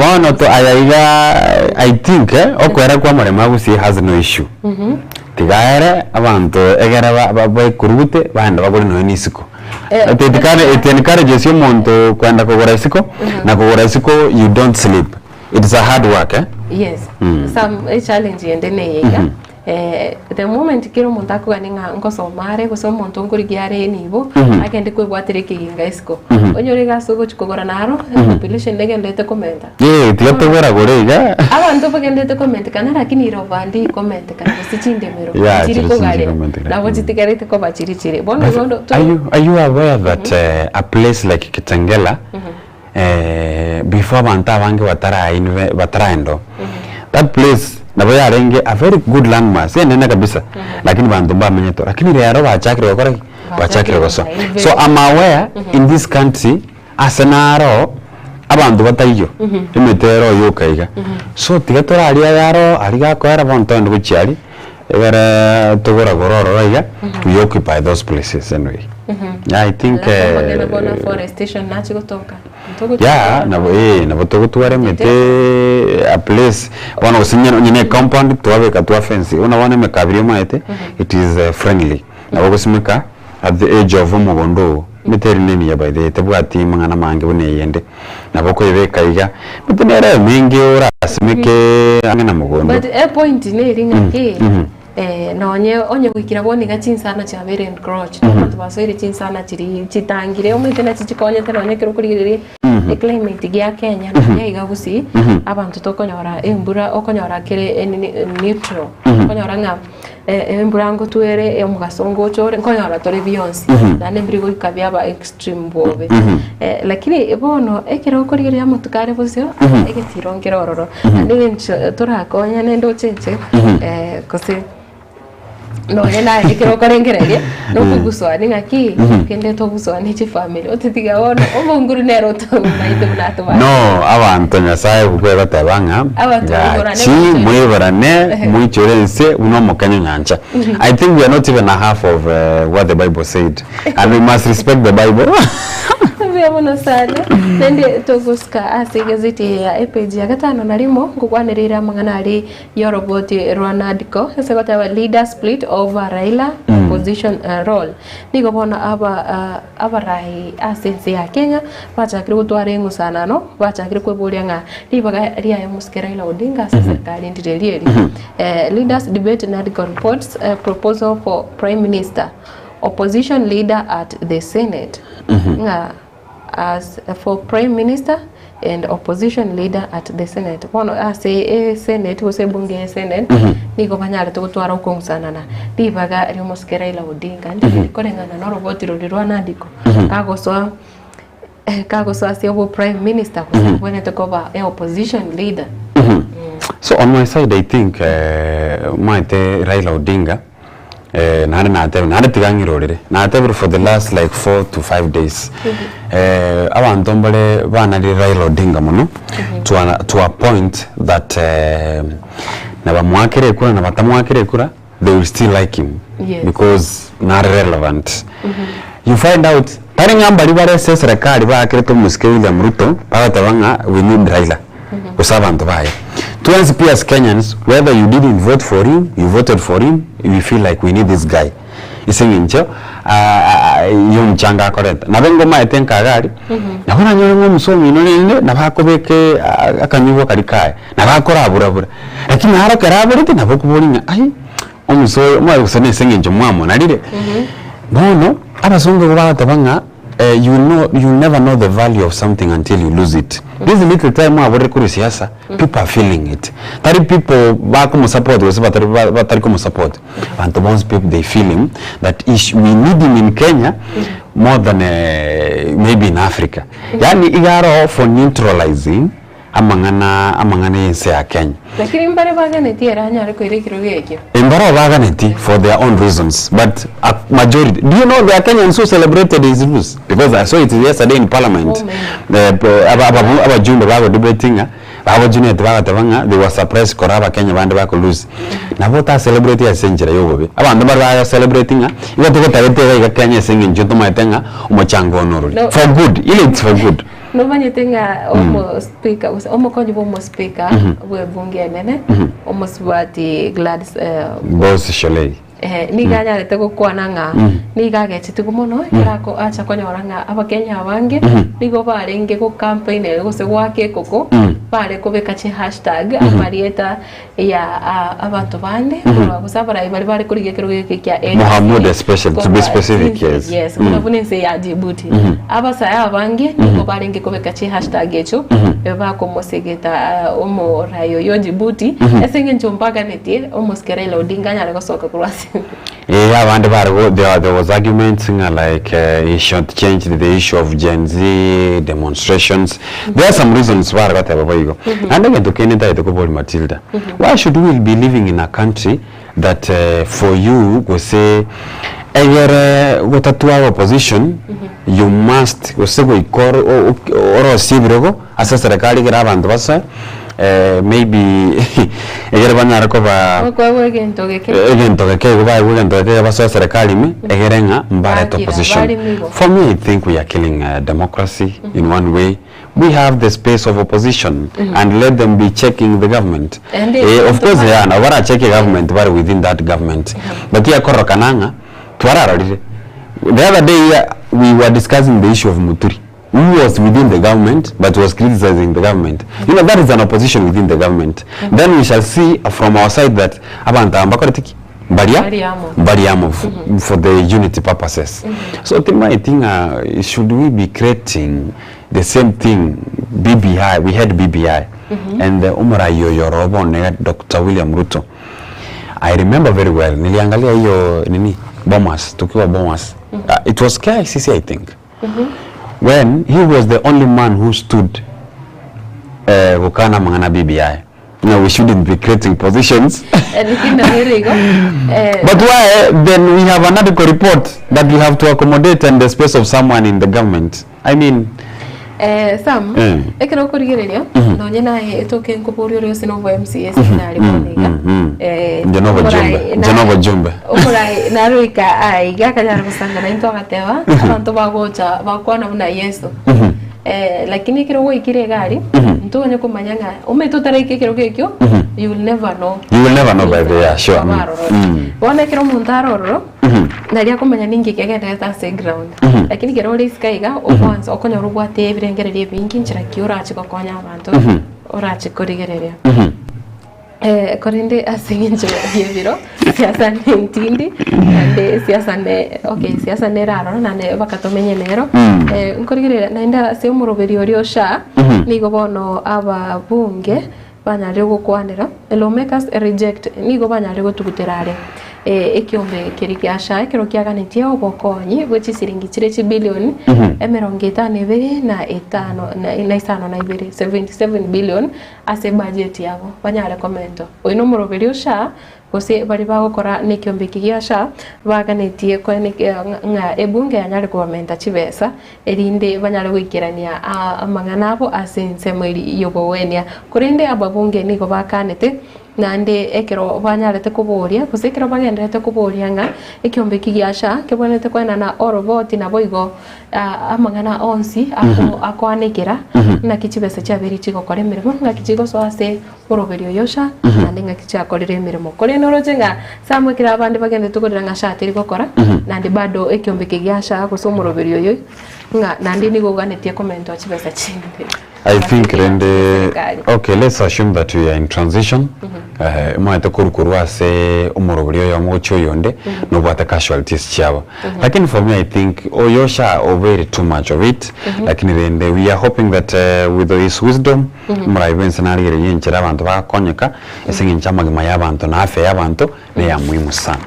wana to ayaiga I think okwera kwa marema gusi has no issue tigare abantu egera bakurute banda bagore no nisiko it encourages you monto kwenda kugora isiko na kugora isiko you don't sleep. It's a hard work yes some challenge endene the moment kiro muntu akuganinga nkosomare gusoma muntu ngurigiare nibo agende kwibwatire kiginga isiko onyore gasugo chikogora naro population legendete komenta tigatogora gorega abantu bagendete komenta kana lakini rovandi komenta kana sichindemero chiri kogare nabo chitigarete ko bachiri bono are you aware that a place like Kitengela before abantu abange bataraendo that place nabo yarenge a very good landmass nene kabisa lakini bantu bamenye to lakini rero bachakire gukora bachakire goso so I'm aware in this country asenaro abantu batayiyo imetero yokaiga so tigatora ali yaro ali gakwera bonto ndo buchiali egara togora gororo raiga we occupy those places anyway yeah I think forestation nachi gotoka yeah nabo togotware mete a place one osinyano nyine compound twabeka twa fence unaona mekabiri maete it is friendly nabo gosimeka at the age of umugondo meteri nini ya by the tebwati mangana mange bone yende nabo ko yebeka iga metenera mingi ora asimeke angana mugondo but a point ne ringa ke nonye onye kwikira boni gachinsana cha very encroach abantu basore chinsana chiri chitangire umutena chikonye tena onye kiro kurigire climate gya Kenya na igabusi abantu tokonyora embura okonyora kire neutral okonyora nga embura ngo tuere omugasongo chore okonyora tore beyonce na nembrigo ikabya ba extreme bobe lakini bono ekiro kurigire amutukare bosyo egetirongera ororo ndi turakonya nendo chenche kose no yena ikiro korengerege no kuguswa ningaki kende to guswa ni chi family otitiga wono omonguru nero to naite bunato ba no abantu nyasaye kukwera tabanga chi mwibarane mwichorense uno mokanya nyancha I think we are not even a half of what the Bible said and we must respect the Bible Biamono sana nende toguska ase gazeti ya page ya gatano narimo ngukwanirira mangana ari yoroboti Ronaldko segota wa leader split over Raila position role nigo bona aba rai asense ya Kenya bachakire gutwara ngusana no bachakire kweburia nga libaga ria ya muskera Raila Odinga serikali ndirelieri leaders debate Nadico reports proposal for prime minister opposition leader at the Senate as for prime minister and opposition leader at the Senate. Bono ase Senate wose bunge Senate niko banyare tugutwara ukongusana na libaga rio muskera Raila Odinga ndi korengana no roboti rurwa Nandiko kagoswa ase prime minister when it cover opposition leader. So on my side I think maite Raila Odinga nana tigangirorere natebru for the last like 4 to 5 days abantu mbale bana ri Raila Odinga muno to a point that na bamwakire kura na batamwakire kura they will still like him because not relevant you find out tari ngambali bare serikali bakire to muske William Ruto batabanga we need Raila usabantu baye to us as Kenyans, whether you didn't vote for him, you voted for him, we feel like we need this guy. Isingincho yung changa correct. Nabengo maetenka gari. Nabona nyoro musomi none nabakobeke akanyugo karikaye. Nabakora burabura. Lakini haro karaburi nabokubonga ai omuso mwa usane singincho mwamo narire. Bono abazungu babatabanga you'll never know the value of something until you lose it. This little time abore kuri siasa, people are feeling it. Tari people bakomo support wese batari komo support. And those people they feeling that we need him in Kenya more than maybe in Africa. Yani igaro for neutralizing amangana yense ya Kenya. Lakini mbare baganeti eranya ko irekiro gekyo. Mbare baganeti for their own reasons, but a majority. Do you know the Kenyans who celebrated his rules? Because I saw it yesterday in Parliament. Abajumbe bago debating abajune tebanga they were surprised koraba Kenya bande bako lose. Na vota celebrate ya century yobobe. Abantu bari celebrating iba tukotagete ga Kenya singing njoto maitenga umochango honorable. For good, it's for good. No banyetenga omo speaker omo konyi bomo speaker we bunge nene omo swati Gladys Boss Sholei ni ganya lete gukwana nga ni gagete tigumono kirako acha konyoranga abakenya abange nigo barenge ko campaign ego se gwake koko bare kubeka chi hashtag amarieta ya abantu bande kusabara ibali bare kuri gekero gekya Mohamud special to be specific yes unabune se ya Djibouti abasa ya abange nigo barenge kubeka chi hashtag echo eba ko mosegeta omo rayo yo Djibouti esenge nchombaga netie omo skerela odinga nyale gosoka kurasi. Yeah, and there was arguments like he should change the issue of Gen Z demonstrations. There are some reasons why that go. And again to Canada to go Matilda. Why should we be living in a country that for you go say what a 2-hour opposition you must go say go ikor or sibrogo asa serikali gira abantu basa maybe egere banyara ko ba egento geke baso serikali mi egerenga mbare opposition. For me I think we are killing democracy in one way. We have the space of opposition and let them be checking the government. Of course they are now checking government but within that government. But here korokananga twarararire. The other day we were discussing the issue of Muturi, who was within the government but was criticizing the government. You know, that is an opposition within the government. Then we shall see from our side that abanta ambakoretiki bariamo for the unity purposes. So I think should we be creating the same thing? BBI, we had BBI and Umra Yorobo Dr. William Ruto. I remember very well niliangalia hiyo nini Bomas tukiwa Bomas. It was KICC I think. When he was the only man who stood Wukana Mangana BBI. No, we shouldn't be creating positions. But why then we have another report that we have to accommodate in the space of someone in the government? I mean Sam, ekero kurigereria no nyena etoke nkopori ore sino vo MCS na liboniga Genova Jumbe omurai naruika ai gakanyara kusanga na into agateba abantu bagocha bakwana una Yesu lakini kiro go ikire gari ntonye kumanyanga umetotaraike kiro gekyo you will never know by the year sure wona kiro muntaroro naria kumanya ningi kegenda ta ground lakini kiro riskaiga okwanza okonyoro gwate ebirengererie bingi nchira kiora achiko konya abantu orachi kurigereria korinde asinginjo yebiro siasa ntindi ande siasa ne raro nane bakatomenye nero nkorigerera naenda se umuroberi oriosha nigo bono aba bunge banyare gukwanira lawmakers reject nigo banyare gutuguterare ekiombe kirikiasha kiro kiaganitie obokonyi gwichi siringi chire bilioni 75 na 77 billion ase budget yabo banyare komento oino muroberi osha kose bari bagokora nekiombe kigiasha baganitie ko nga ebunge yanyare komenta chibesa erinde banyare gwikirania amanganabo asense mwiri yobowenia kurinde ababunge niko bakanete nande ekero banyarete kuboria kusekero bagendete kuboria nga ekiombe kigiasha kebonete kwena na oroboti na boigo amangana onsi akwanekera na kichibese chabiri chigokore mirimo nga kichigo soase oroberio yosha nande nga kichakorere mirimo kore norojenga samwe kira abandi bagendete kukorera nga shatiri gokora nande bado ekiombe kigiasha kusomoroberio yo nga nande nigo ganetie komento chibese chinde I think okay, let's assume that we are in transition. Mwaite kurukuru ase umurubrio ya mocho yonde no bwata casualties chabo. Lakini for me I think oyosha over too much of it. Lakini then we are hoping that with his wisdom mraiben scenario yenchera abantu bakonyeka esingincha magima y'abantu na afya y'abantu ne ya muhimu sana.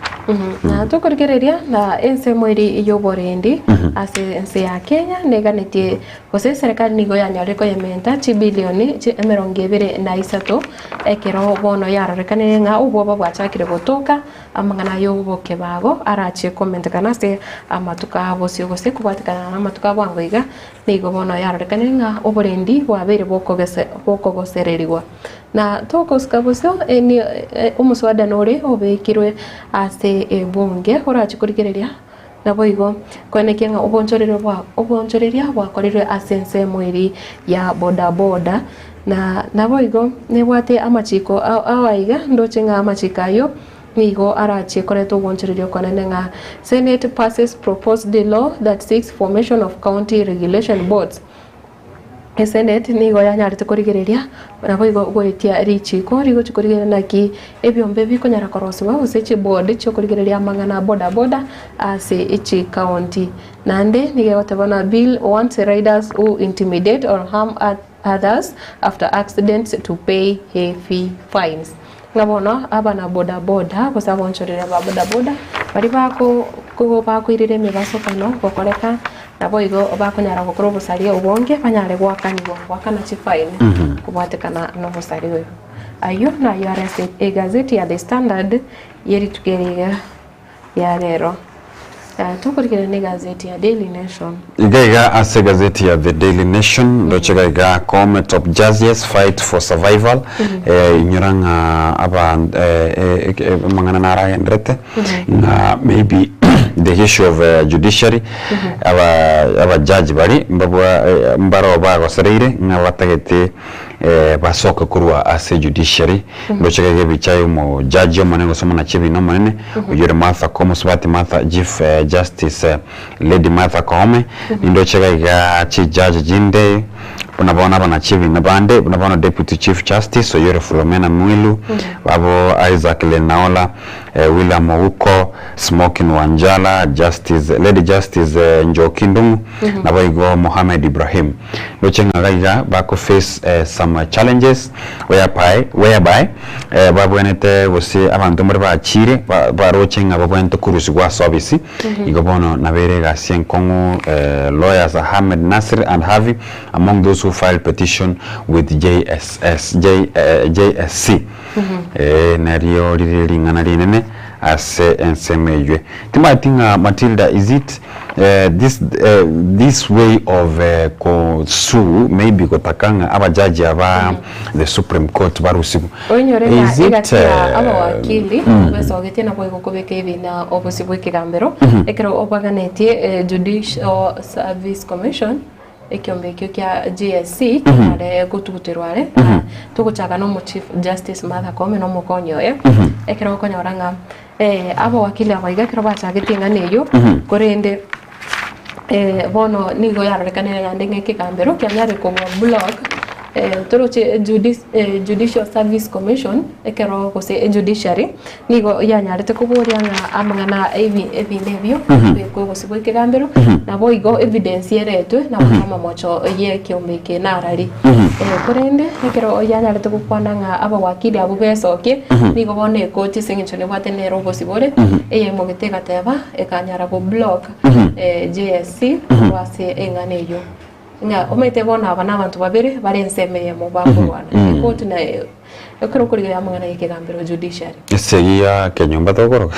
Na tukurigereria na ense mweri yoborendi ase ense ya Kenya neganetie gose serikali nigo yanyoreko yementa chibilioni $23 ekero bono yarorekanire nga ubwo babwachakire botoka amangana yoboke bago arache comment kana se amatuka abosio gose kubwatikana amatuka bwangoiga nigo bono yarorekanire nga oborendi bwabere bokogosererigwa na tokoska bosio eni umuswada nore obekirwe ase bunge orachikurikereria nabo igo kwenekenga obonjoreria bwakorirwe asense mwiri ya boda na nabo igo nebwate amachiko awaiga ndochenga amachika yo nigo arachi koreto obonjoreria kwanene nga Senate passes proposed law that seeks formation of county regulation boards. Senate nigo yanyarite kurigereria nabo igo gwetia richiko rigo chikurigereria naki ebyombe bikonyara koroswa usechi board cyo kurigereria mangana boda ase echi county nande nige watabana bill wants riders who intimidate or harm others after accidents to pay heavy fines. Ngabona abana boda kusabonchorera ba boda bari bako irire mibaso kano gokoreka nabo igo bakonyara gukoro busari ubonge banyare gwakana chifaine kubwatekana no busari we ayo na yarese gazeti ya The Standard yeri tukeriga ya rero tukurikira ne gazeti ya Daily Nation igaiga ase gazeti ya The Daily Nation ndochegaiga comment of judges fight for survival inyuranga aba mangana nara endrete na maybe the issue of judiciary aba judge bari mbaro bagosereire ngabatagete basoka kurwa ase judiciary ndochegaiga bichayo mu judge omanengo soma na chibi no manene uyore Martha Koome Subati Martha Chief Justice Lady Martha Koome ndochegaiga chi judge jinde unabona bana chibi nabande unabona Deputy Chief Justice Oyore Philomena Mwilu babo Isaac Lenaola William Ouko Smokin Wanjala Lady Justice Njoki Ndung'u nabo igo Mohamed Ibrahim ndochegaiga bako face some challenges whereby babo enete wose abantu muri bachire barochenga babo ento kurusigwa service igobono nabere gasien kongo lawyers Ahmed Nasir and Havi among those who filed petition with JSC nario lingana linene ase ensemejwe timatinga Matilda, is it this way of sue maybe kotakanga abajaji aba the Supreme Court barusiku onyorega igatia aba wakili beso getina boy kokobeke bina obosibu kigambero ekero obaganete Judicial Service Commission ekyombekyo kya GSC kare gutugutirware tuguchaga no Chief Justice Martha Koome no mukonyoye ekero konyoranga abo wakili abaiga kero bachagetinga neyo korende bono nigo yarekanira yandenge kigambero kyanyare ko blog toroche Judicial Service Commission ekero gose judiciary nigo yanyarete kuboria nga amangana ebinebyo ko gose bwe kigambero nabo igo evidence yeretwe na kama mocho ye kyombeke narari korende ekero yanyarete kukwana nga aba wakili abo besoke nigo bone ko tisengicho ne bwatenero gose bore eye mogitega teba ekanyara ko blog JSC wase enganeyo nga omete bona abana abantu babere barensemeye mu bakurwana ikoti na ekero kuri ya mwana yikigambiro judiciary seya kenyumba tokoro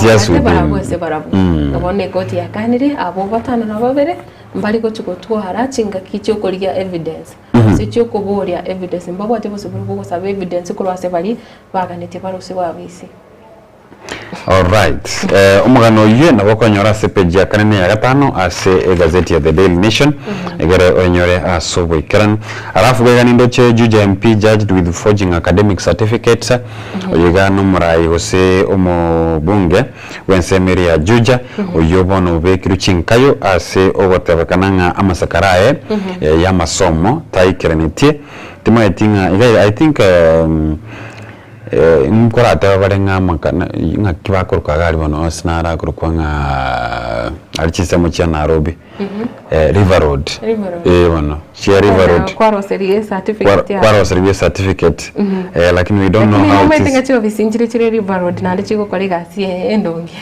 yes barabose barabu ngabone ikoti ya kanire abo batana na babere mbali ko chukotwara chinga kicho kuriya evidence sicho kuboria evidence mbabo ate bose bwo sabe evidence kurwase bali baganete barose babisi All right. Umugano yue na wako nyora se page ya kanene ya gatano ase gazeti ya The Daily Nation. Egere onyore asobo ikaran. Alafu gega nindoche Juja MP charged with forging academic certificates. Oyega numurai hose omo bunge wensemeri ya Juja. Oyobono bekiru chinkayo ase ogotebakananga amasakarae ya masomo taikiraniti. Timo etinga I think nkora tabarenga makana ngakiba korukagari bono sinara kurukwanga alichise cha Nairobi River Road bono Share River Road kwa roserie certificate kwa roserie certificate lakini we don't know how it is tinga visinjire River Road na ndichiko kolega si endongi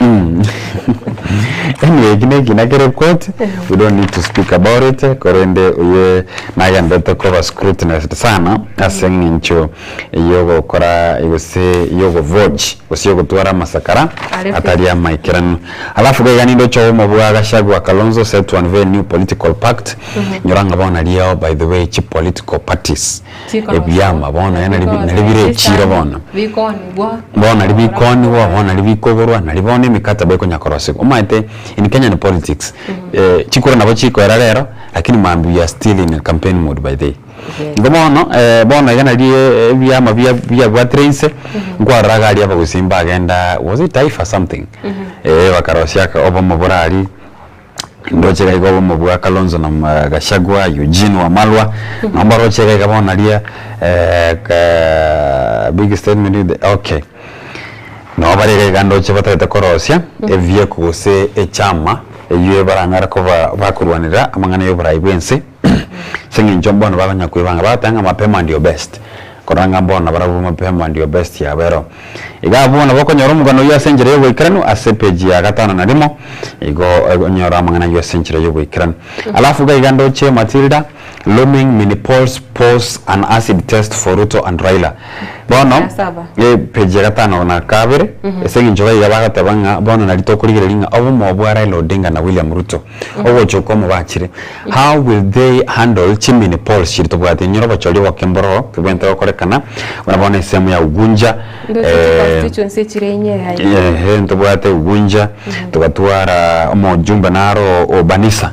anyway kinakere quote we don't need to speak about it korende uye na yanda to cover scrutiny sana asengincho yogo kora yose yogo vogue yogo twara masakara atari ya maikirano alafu gega nindo cho mo bwa Gachagua Kalonzo set to unveil new political pact nyoranga bona liao by the way chi political parties ebyama bona yana libire chiro bona bikoni bwa bona libikoni bwa bona libikogorwa na libone mikataba ko nyakorose umaite in Kenyan politics chikora nabo chiko era rero lakini mambo ya still in a campaign mode by the ngomono bona yana liye byama bya bwa trains ngwa ragari aba gusimba agenda was it Taifa something bakarosya ka obomo borali ndocheka iko obomo bwa Kalonzo na Gachagua Eugene Wamalwa namba rocheka ikabona lia ka big statement okay no barega gandoche batata korosya evye kuse echama eyiwe barangara ko bakurwanira amangana yo barayibwense sengi njombona babanya kwibanga batanga mapema ndio best koranga mbona barabu mapema ndio best ya bero igabona bako nyoro mugano ya senjere yo ikranu asepeji ya gatano na limo igo nyoro amangana yo senjere yo ikranu alafu ga igandoche Matilda looming mini polls pose an acid test for Ruto and Raila bono peji ya gatano na kabere sengi njoga ya bagatabanga bono na litokurigiringa obumo bwa Raila Odinga na William Ruto ogo chokomo bachire how will they handle chimini polls shirito bwate nyoro bacholi wa Kemboro kibenta korekana wanabona sehemu ya Ugunja constituency chirenye ndo bwate Ugunja tukatwara omujumba naro Obanisa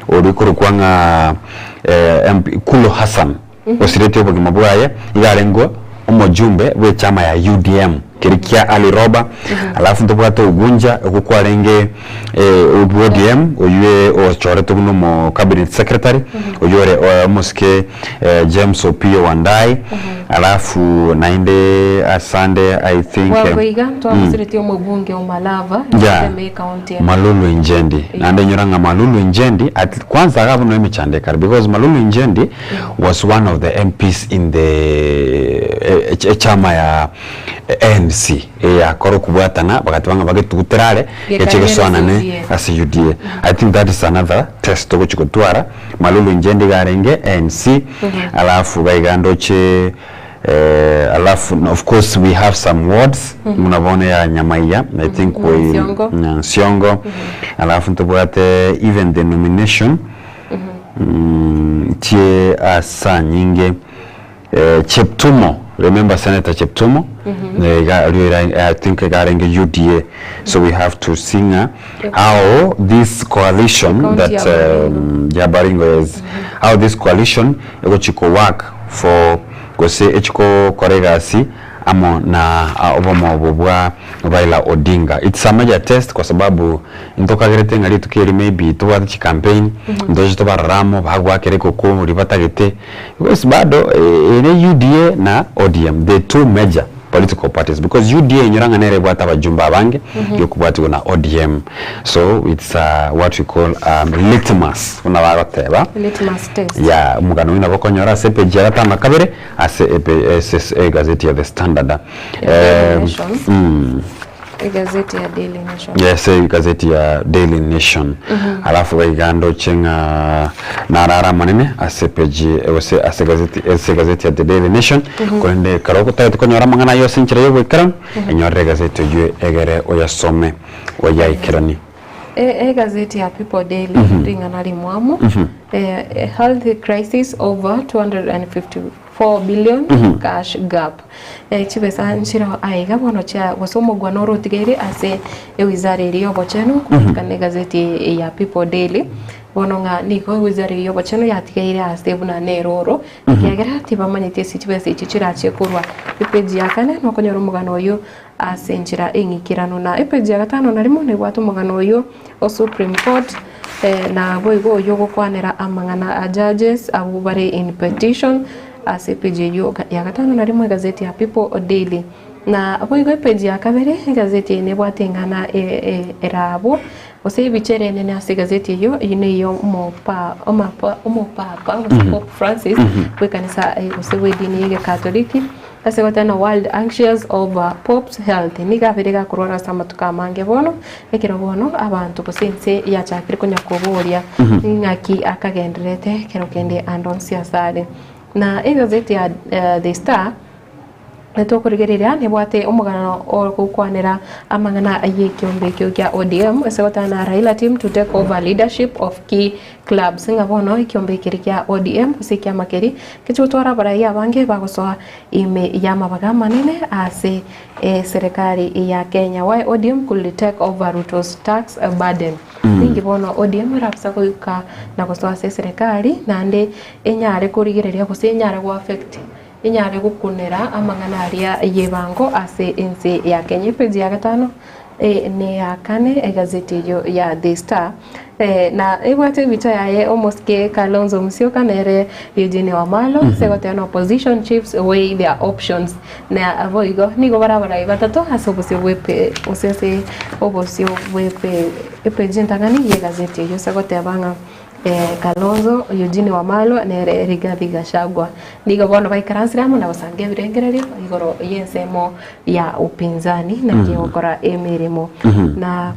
orikuru kwanga MP Kulo Hassan osirete obo gimabwaye igarengo omujumbe we chama ya UDM kirikia aliroba alafu ndobwate Ugunja okukwarenge UDM oyue ochore tuguno mo cabinet secretary oyore omuske James Opio Wandai alafu nainde asande I think wagoiga twasirete omubunge omalava Mbe county Malulu Injendi nande nyoranga Malulu Injendi kwanza agabu no emichandeka because Malulu Injendi was one of the MPs in the chama ya ANC ya koro kubwatana bakatwanga bagetuguterale echegeswanane as UDA I think that is another test to kuchikutwara Malulu Injendi garenge ANC alafu gaigandoche alafu of course we have some words munabone ya Nyamaiya I think we Nsiongo alafu ntubwate even the nomination tie asa nyinge Cheptumo remember Senator Cheptumo I think garenge UDA so we have to sing how this coalition that Jabaringo is how this coalition ego work for gose echiko koregasi amo na obomo bobwa Raila Odinga it's a major test kwa sababu ntoka gerete ngali tukiri maybe tuwa chi campaign ndoje to baramo bagwa kereko ko ribatagete because bado ene UDA na ODM the two major political parties because UDA nyoranga nere bwata bajumba bange yokubwati na ODM so it's what we call litmus unabagateba litmus test ya mugano wina bokonyora sepeji ya tama kabere ase gazeti ya The Standard gazeti ya Daily Nation yes gazeti ya Daily Nation alafu igando chenga narara manene asepeji ase gazeti ya The Daily Nation kwende karoko tayari konyora mangana yo sinchira yo wikran enyore gazeti yo egere oyasome oyaikirani gazeti ya People Daily ringa nali mwamo health crisis over 4 billion cash gap chibesa nchira aiga bono cha wasomo gwanoro tigere ase wizara iliyo bocheno kane gazeti ya People Daily bono nga niko wizara iliyo bocheno yatigaire ase buna neroro kiagera tibamanyite chibesa ichira chekurwa ipeji yakane no konyoro mugano yo ase nchira engikirano na ipeji ya gatano na rimwe ne bwatu mugano yo o Supreme Court na boigo yo gukwanira amangana a judges abo bari in petition ase page yo ya gatano na rimwe gazeti ya People Daily na boigo page ya kabere gazeti ne bwatengana erabo ose bichere nene ase gazeti yo ine yo papa Pope Francis we kanisa ose wedini yege Katoliki ase gotana world anxious over Pope's health niga verega corona samatuka mange bono ekero bono abantu bosense ya chakiri konya koboria ngaki akagendrete kero kende andonsia sale na gazeti ya The Star neto kurigerera ne bwate umugano okukwanira amangana aye kyombe kyo kya ODM esegotana Raila team to take over leadership of key clubs ngabono ikyombe kya ODM kusikia makeri kichutwara baraya bange bagosoa ime yama bagama nene ase serikali ya Kenya why ODM could take over Ruto's tax burden ningi bono ODM rapsa kuika na gosoa serikali nande enyare kurigereria kusenyare go affect inyare gukunera amangana aria yebango ase ense ya Kenya page ya gatano ne ya kane gazeti yo ya The Star na ebwate bicha yae almost ke Kalonzo Musyoka nere Eugene Wamalwa segotena opposition chiefs weigh their options na avoigo nigo barabara batatu hasobose wepe osese obosio wepe page ntangani ye gazeti yo segote abanga Kalonzo Eugene Wamalwa nere Rigathi Gachagua nigo bono baikaransiramu na basange birengererio igoro yensemo ya upinzani na kiokora emirimo na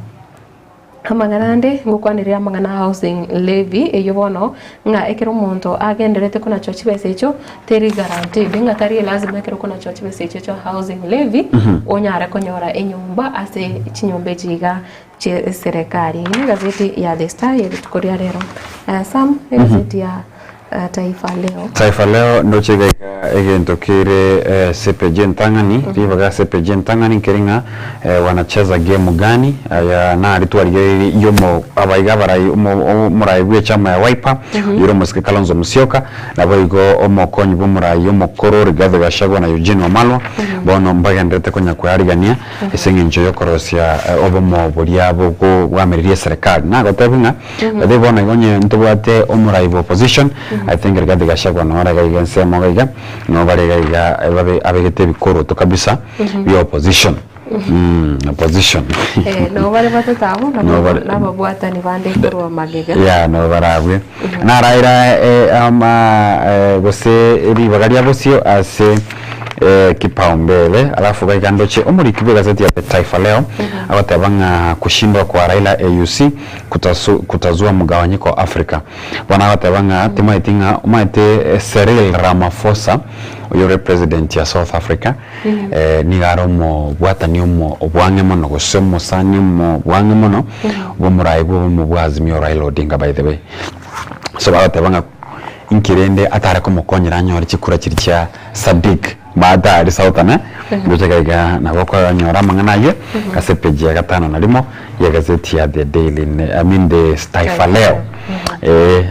amanganande ngukwanirira amangana housing levy eyo bono nga ekero muntu agenderete kuna chochi besecho teri guaranteed nga tari lazima ekero kuna chochi besecho housing levy onyara konyora enyumba ase chinyombe jiga che serikali ni gazeti ya The Star yetukoria lero Sam gazeti ya Taifa Leo ndo chega egento kire CPG Ntangani rivaga CPG Ntangani keringa wanacheza game gani ya na alitwarige yomo abaiga barai murai chama ya Wiper yuro musike Kalonzo Musyoka na boigo omokonyi bomurai yomo koro Rigathi Gachagua na Eugene Wamalwa bono mbaga ndete konya kwarigania esengi njo yokorosia obomo bolia boko bwamiririe serikali na gotebinga bade bono igonye ntubwate omurai bo opposition I think Rigathi Gachagua no ara gaiga nsemo gaiga no bare gaiga abegete bikoro to kabisa bi opposition opposition no bare batataho na babwata ni bande koro magega ya no barabwe na raira ama gose ebi bagaria bosio ase kipaumbele alafu gaiga ndoche omurikibe gazeti ya Taifa Leo abatabanga kushindwa kwa Raila AUC kutazua mgawanyiko Afrika bwana abatabanga timaitinga umaite Cyril Ramaphosa uyo president ya South Africa ni garomo bwata ni umo obwange mono gosemo sani mo bwange mono bomurai mu bwazimyo Raila Odinga by the way so abatabanga inkirende atara ko mukonyera nyori kikura kirya Sadik baada ali sautana gutega na gokora nyora mangana ye kasepeji ya gatano na limo ya gazeti ya The Daily I mean the Taifa Leo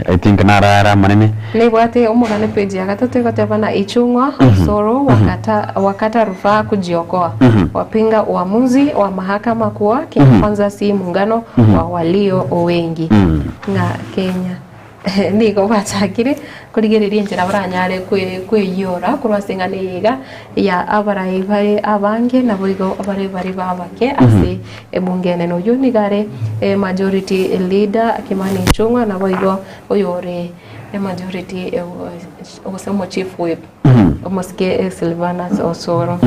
I think narara manene ne bwate omugane page ya gatatu gotebana ichungwa Osoro wakata rufaa kujiokoa wapinga uamuzi wa mahakama kuwa kwanza si muungano wa walio wengi nga Kenya nigo bachakire kurigereria njira baranyare kwiyora kurwasenganiga ya abarai bari abange na boigo bari babake ase ebungene no yunigare majority leader Kimani Ichung'wa na boigo oyore majority osemo chief whip omoske Silvanus Osoro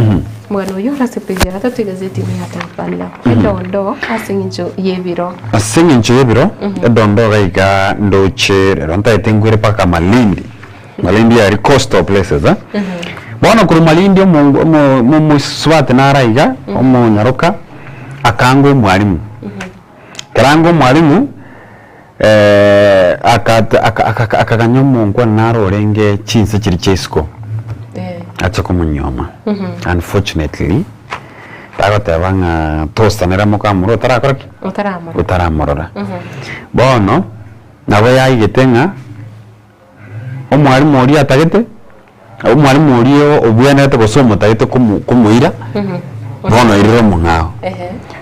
mwana yora sepejera tatu gazeti ni Taifa Leo edondo asingincho yebiro edondo gaiga ndoche ronta etengwire paka Malindi ya coastal places bona kuri Malindi mu swate na raiga omo nyaroka akangwe mwalimu karango mwalimu akaganyo mungu naro renge chinse kiri chesko acha kumunyoma unfortunately tagotebanga tostanera mukamuro tarakora ki utaramurora bono nabo yaigitenga omwalimu ori atagete omwalimu ori obwenete gosoma tagete kumuira bono iriro mungao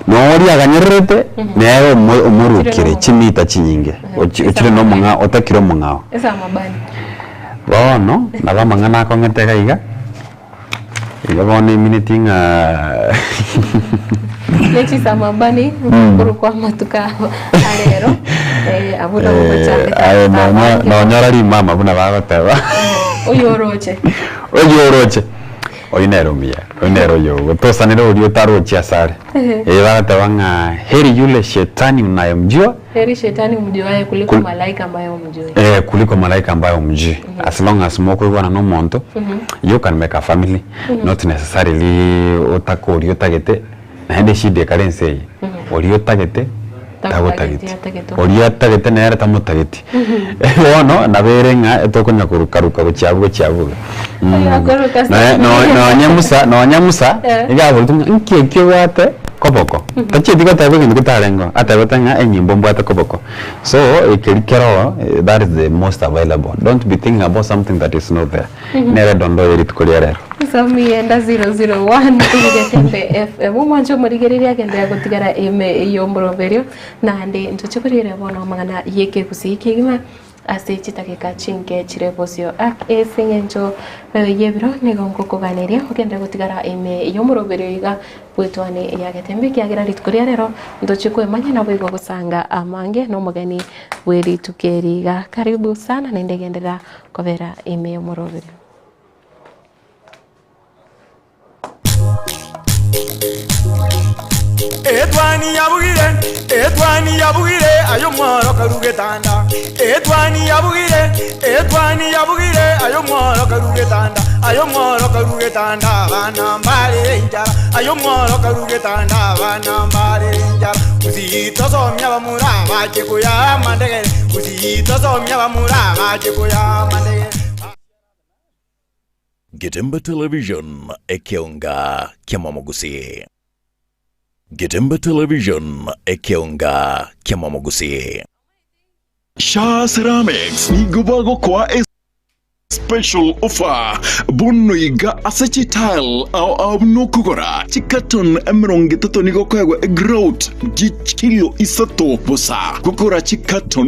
no ori aganyerete nayo umurukire chimita chinyinge ochire no mungao otakiro mungao esa mabani bono nabamanga nakongete gaiga igabone minuting lechi samabani kuru kwa matuka alero abuna mucha no nyarari mama buna bagoteba oyoroche oinero yo tosanero uri utarochia sare bagatebanga heri yule shetani unayemjua heri shetani umjuaye kuliko malaika ambaye umjui kuliko malaika ambaye umjui as long as moko igwana no monto you can make a family not necessarily utakori utagete na hende shide karense ori utagete tagotagete ori utagete na yara tamutagete wono naberenga etokonya kurukaruka gucyabugo no nyamusa igabo nkekyo wate koboko tachi diga tabe kindu kitarengo atabetanga enyimbo mbwata koboko so ekelikero that is the most available. Don't be thinking about something that is not there. Nere dondo yerit kolierero so mi enda 001 kugetembe FM mwanjo murigereria kende agotigara eme yomboroberio na ndi ntuchukurire bono magana yeke kusiki gima ase chitakeka chinke chirebosio esengenjo yebiro nigongo kuganiria okenda gutigara eme yomboroberio iga bwetwane yagetembe kiagira ritkuria rero ndochikwe manya na bwigo gusanga amange no mugeni weri tukeriga karibu sana na ndegendera kobera eme yomboroberio Etwani yabugire ayo mwaro karugetanda Etwani yabugire ayo mwaro karugetanda bana mbale njara ayo mwaro karugetanda bana mbale njara uzito somya bamuraba chikuya mandege uzito somya bamuraba chikuya mandege Getembe Television ekeonga kiamamogusi. Getembe Television ekeonga kiamamogusi. Shah Ceramics ni gubago kwa special offer bunuiga asechi tile au nukugora chikaton emeronge tato nigo kwa growth kilo isato bosa kukura chikaton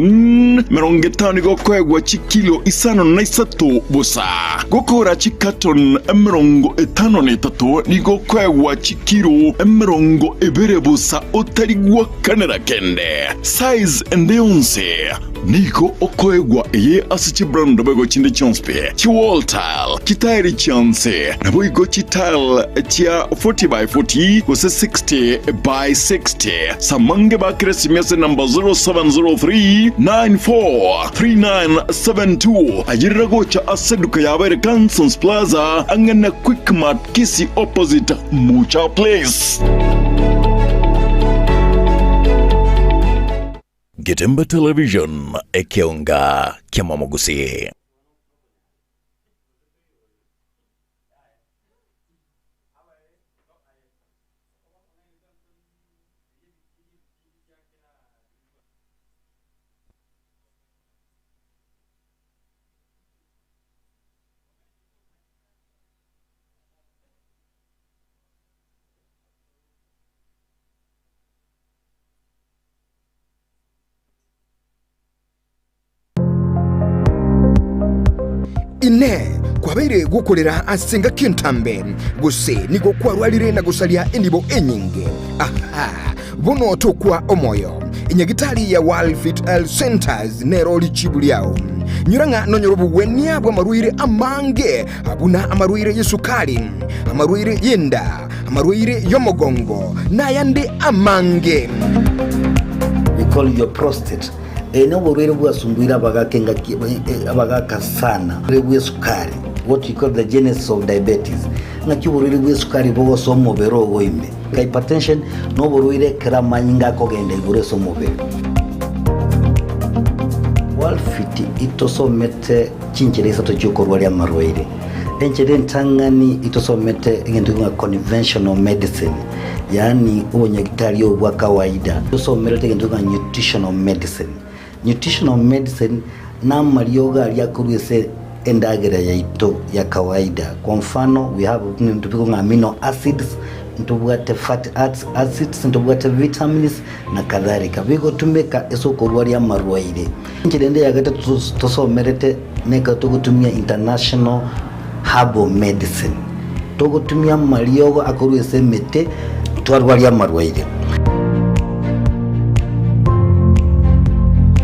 meronge tano nigo kwa kilo isano na isato bosa kukura chikaton emerongo etano ne tato nigo kwa kilo emerongo ebere bosa otarigwa kanera kende size endeonse nigo okoegwa ye asechi brand bego chinde chonspe Chiwall tile, kitairi chance, na boigo chitile chia 40 by 40, kuse 60 by 60. Samange bakire simese number 0703-943972. Ajirira gocha aseduka yabere Kansons Plaza, angana Quick Mart Kisi opposite Mucha Place. Getembe Television, ekeonga kiamamogusi. Ine kwabeire gukorera asenga kintambe guse nigo kwarwalire na gusalia enibo enyinge aha bono tokwa omoyo inyagitali ya World Fit Health Centers neroli chibuliao nyuranga nonyorobu wenia bwa maruire amange abuna amaruire yesukali amaruire yenda amaruire yomogongo na yande amange. We call your prostate eno borwere bwasundwira bagakenga abagaka sana bwe sukari, what you call the genesis of diabetes ngaki borwere bwe sukari bo so mobero goimbe hypertension no borwere kramanyinga ko gende ibure so mobero World Fit itoso mete chinchereza to chuko rwali amarwaire enjere ntangani itosomete ingendu nga conventional medicine, yani unyagitari wa kawaida. Itosomete ingendu nga nutritional medicine. Nutritional medicine na marioga aliakuruese endagera ya ito ya kawaida. Kwa mfano, we have amino acids, ntubwate fatty acids, ntubwate vitamins na kadhalika. Bigo tumeka esoko rwari amarwaire. Njirende yagata tusomerete neka tugutumia international herbal medicine. Tugutumia mariogo akoruese mete twarwari amarwaire.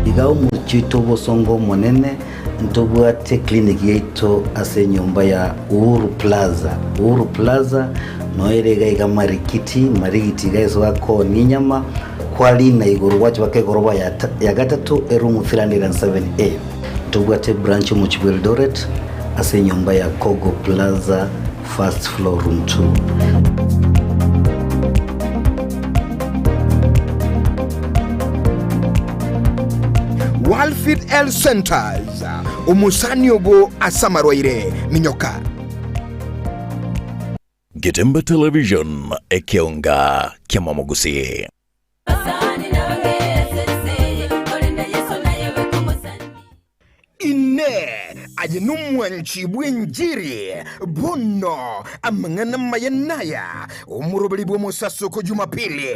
Igao muchito bosongo monene ntubwate clinic yeito ase nyumba ya Uhuru Plaza. Uhuru Plaza noerega iga marigiti guys wako ninyama kwali na iguru wacho bakegoroba ya gatatu erumu 307A. Ntubwate branch mu Eldoret ase nyumba ya Kogo Plaza first floor room 2. Walfit Health Centers umusani ogo asamarwaire minyoka. Getembe Television ekionga kiamamogusi. Ine ajenumwanchi bwenjiri bono amangana mayanaya umurobeli bwo musaso ko Jumapili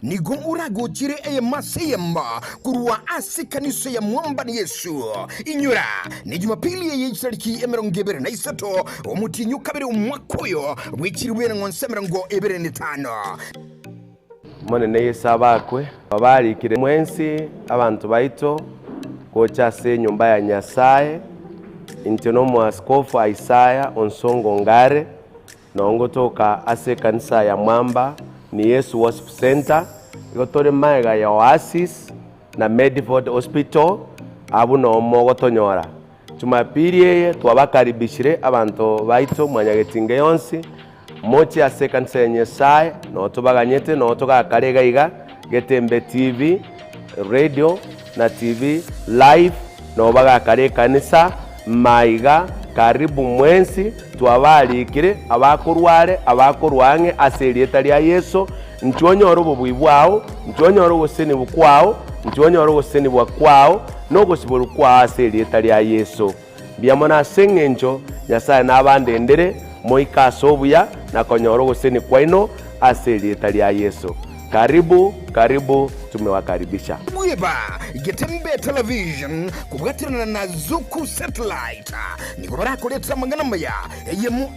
nigo urago chire eye masiyamba kurwa asikanise ya mwamba ni Yesu inyura ni Jumapili ye yisariki emerongebere na isato omutinyu kabere umwakoyo wikiriwe na ngonsemerongo ebere ni 5 mone neye sabakwe babali kire mwensi abantu baito kocha se nyumba ya Nyasaye intenomo askofu Isaya Onsongo Ngare naongo toka ase kanisa ya Mwamba ni Yesu Worship Center igotore maiga ya Oasis na Medford Hospital abu no mogo tonyora Jumapili ye twabakaribishire abantu baito mwanyagetinge yonsi mochi ase kanisa ya Nyasaye no tubaganyete no toka karega iga Getembe TV radio na TV live no baga kare kanisa maiga karibu mwensi twabalikire abakorware abakorwange aserieta lya Yesu ntionyoro bubwibwao ntionyoro boseni bukwao ntionyoro boseni bwakwao no gosiburu kwa aserieta lya Yesu byamona sengenjo Nyasaye nabandendere moikasobuya na konyoro boseni kwaino aserieta lya Yesu. Karibu tumewakaribisha. Bweba Getembe Television kubatirana na Zuku Satellite. Niko barako leta mangana maya yemu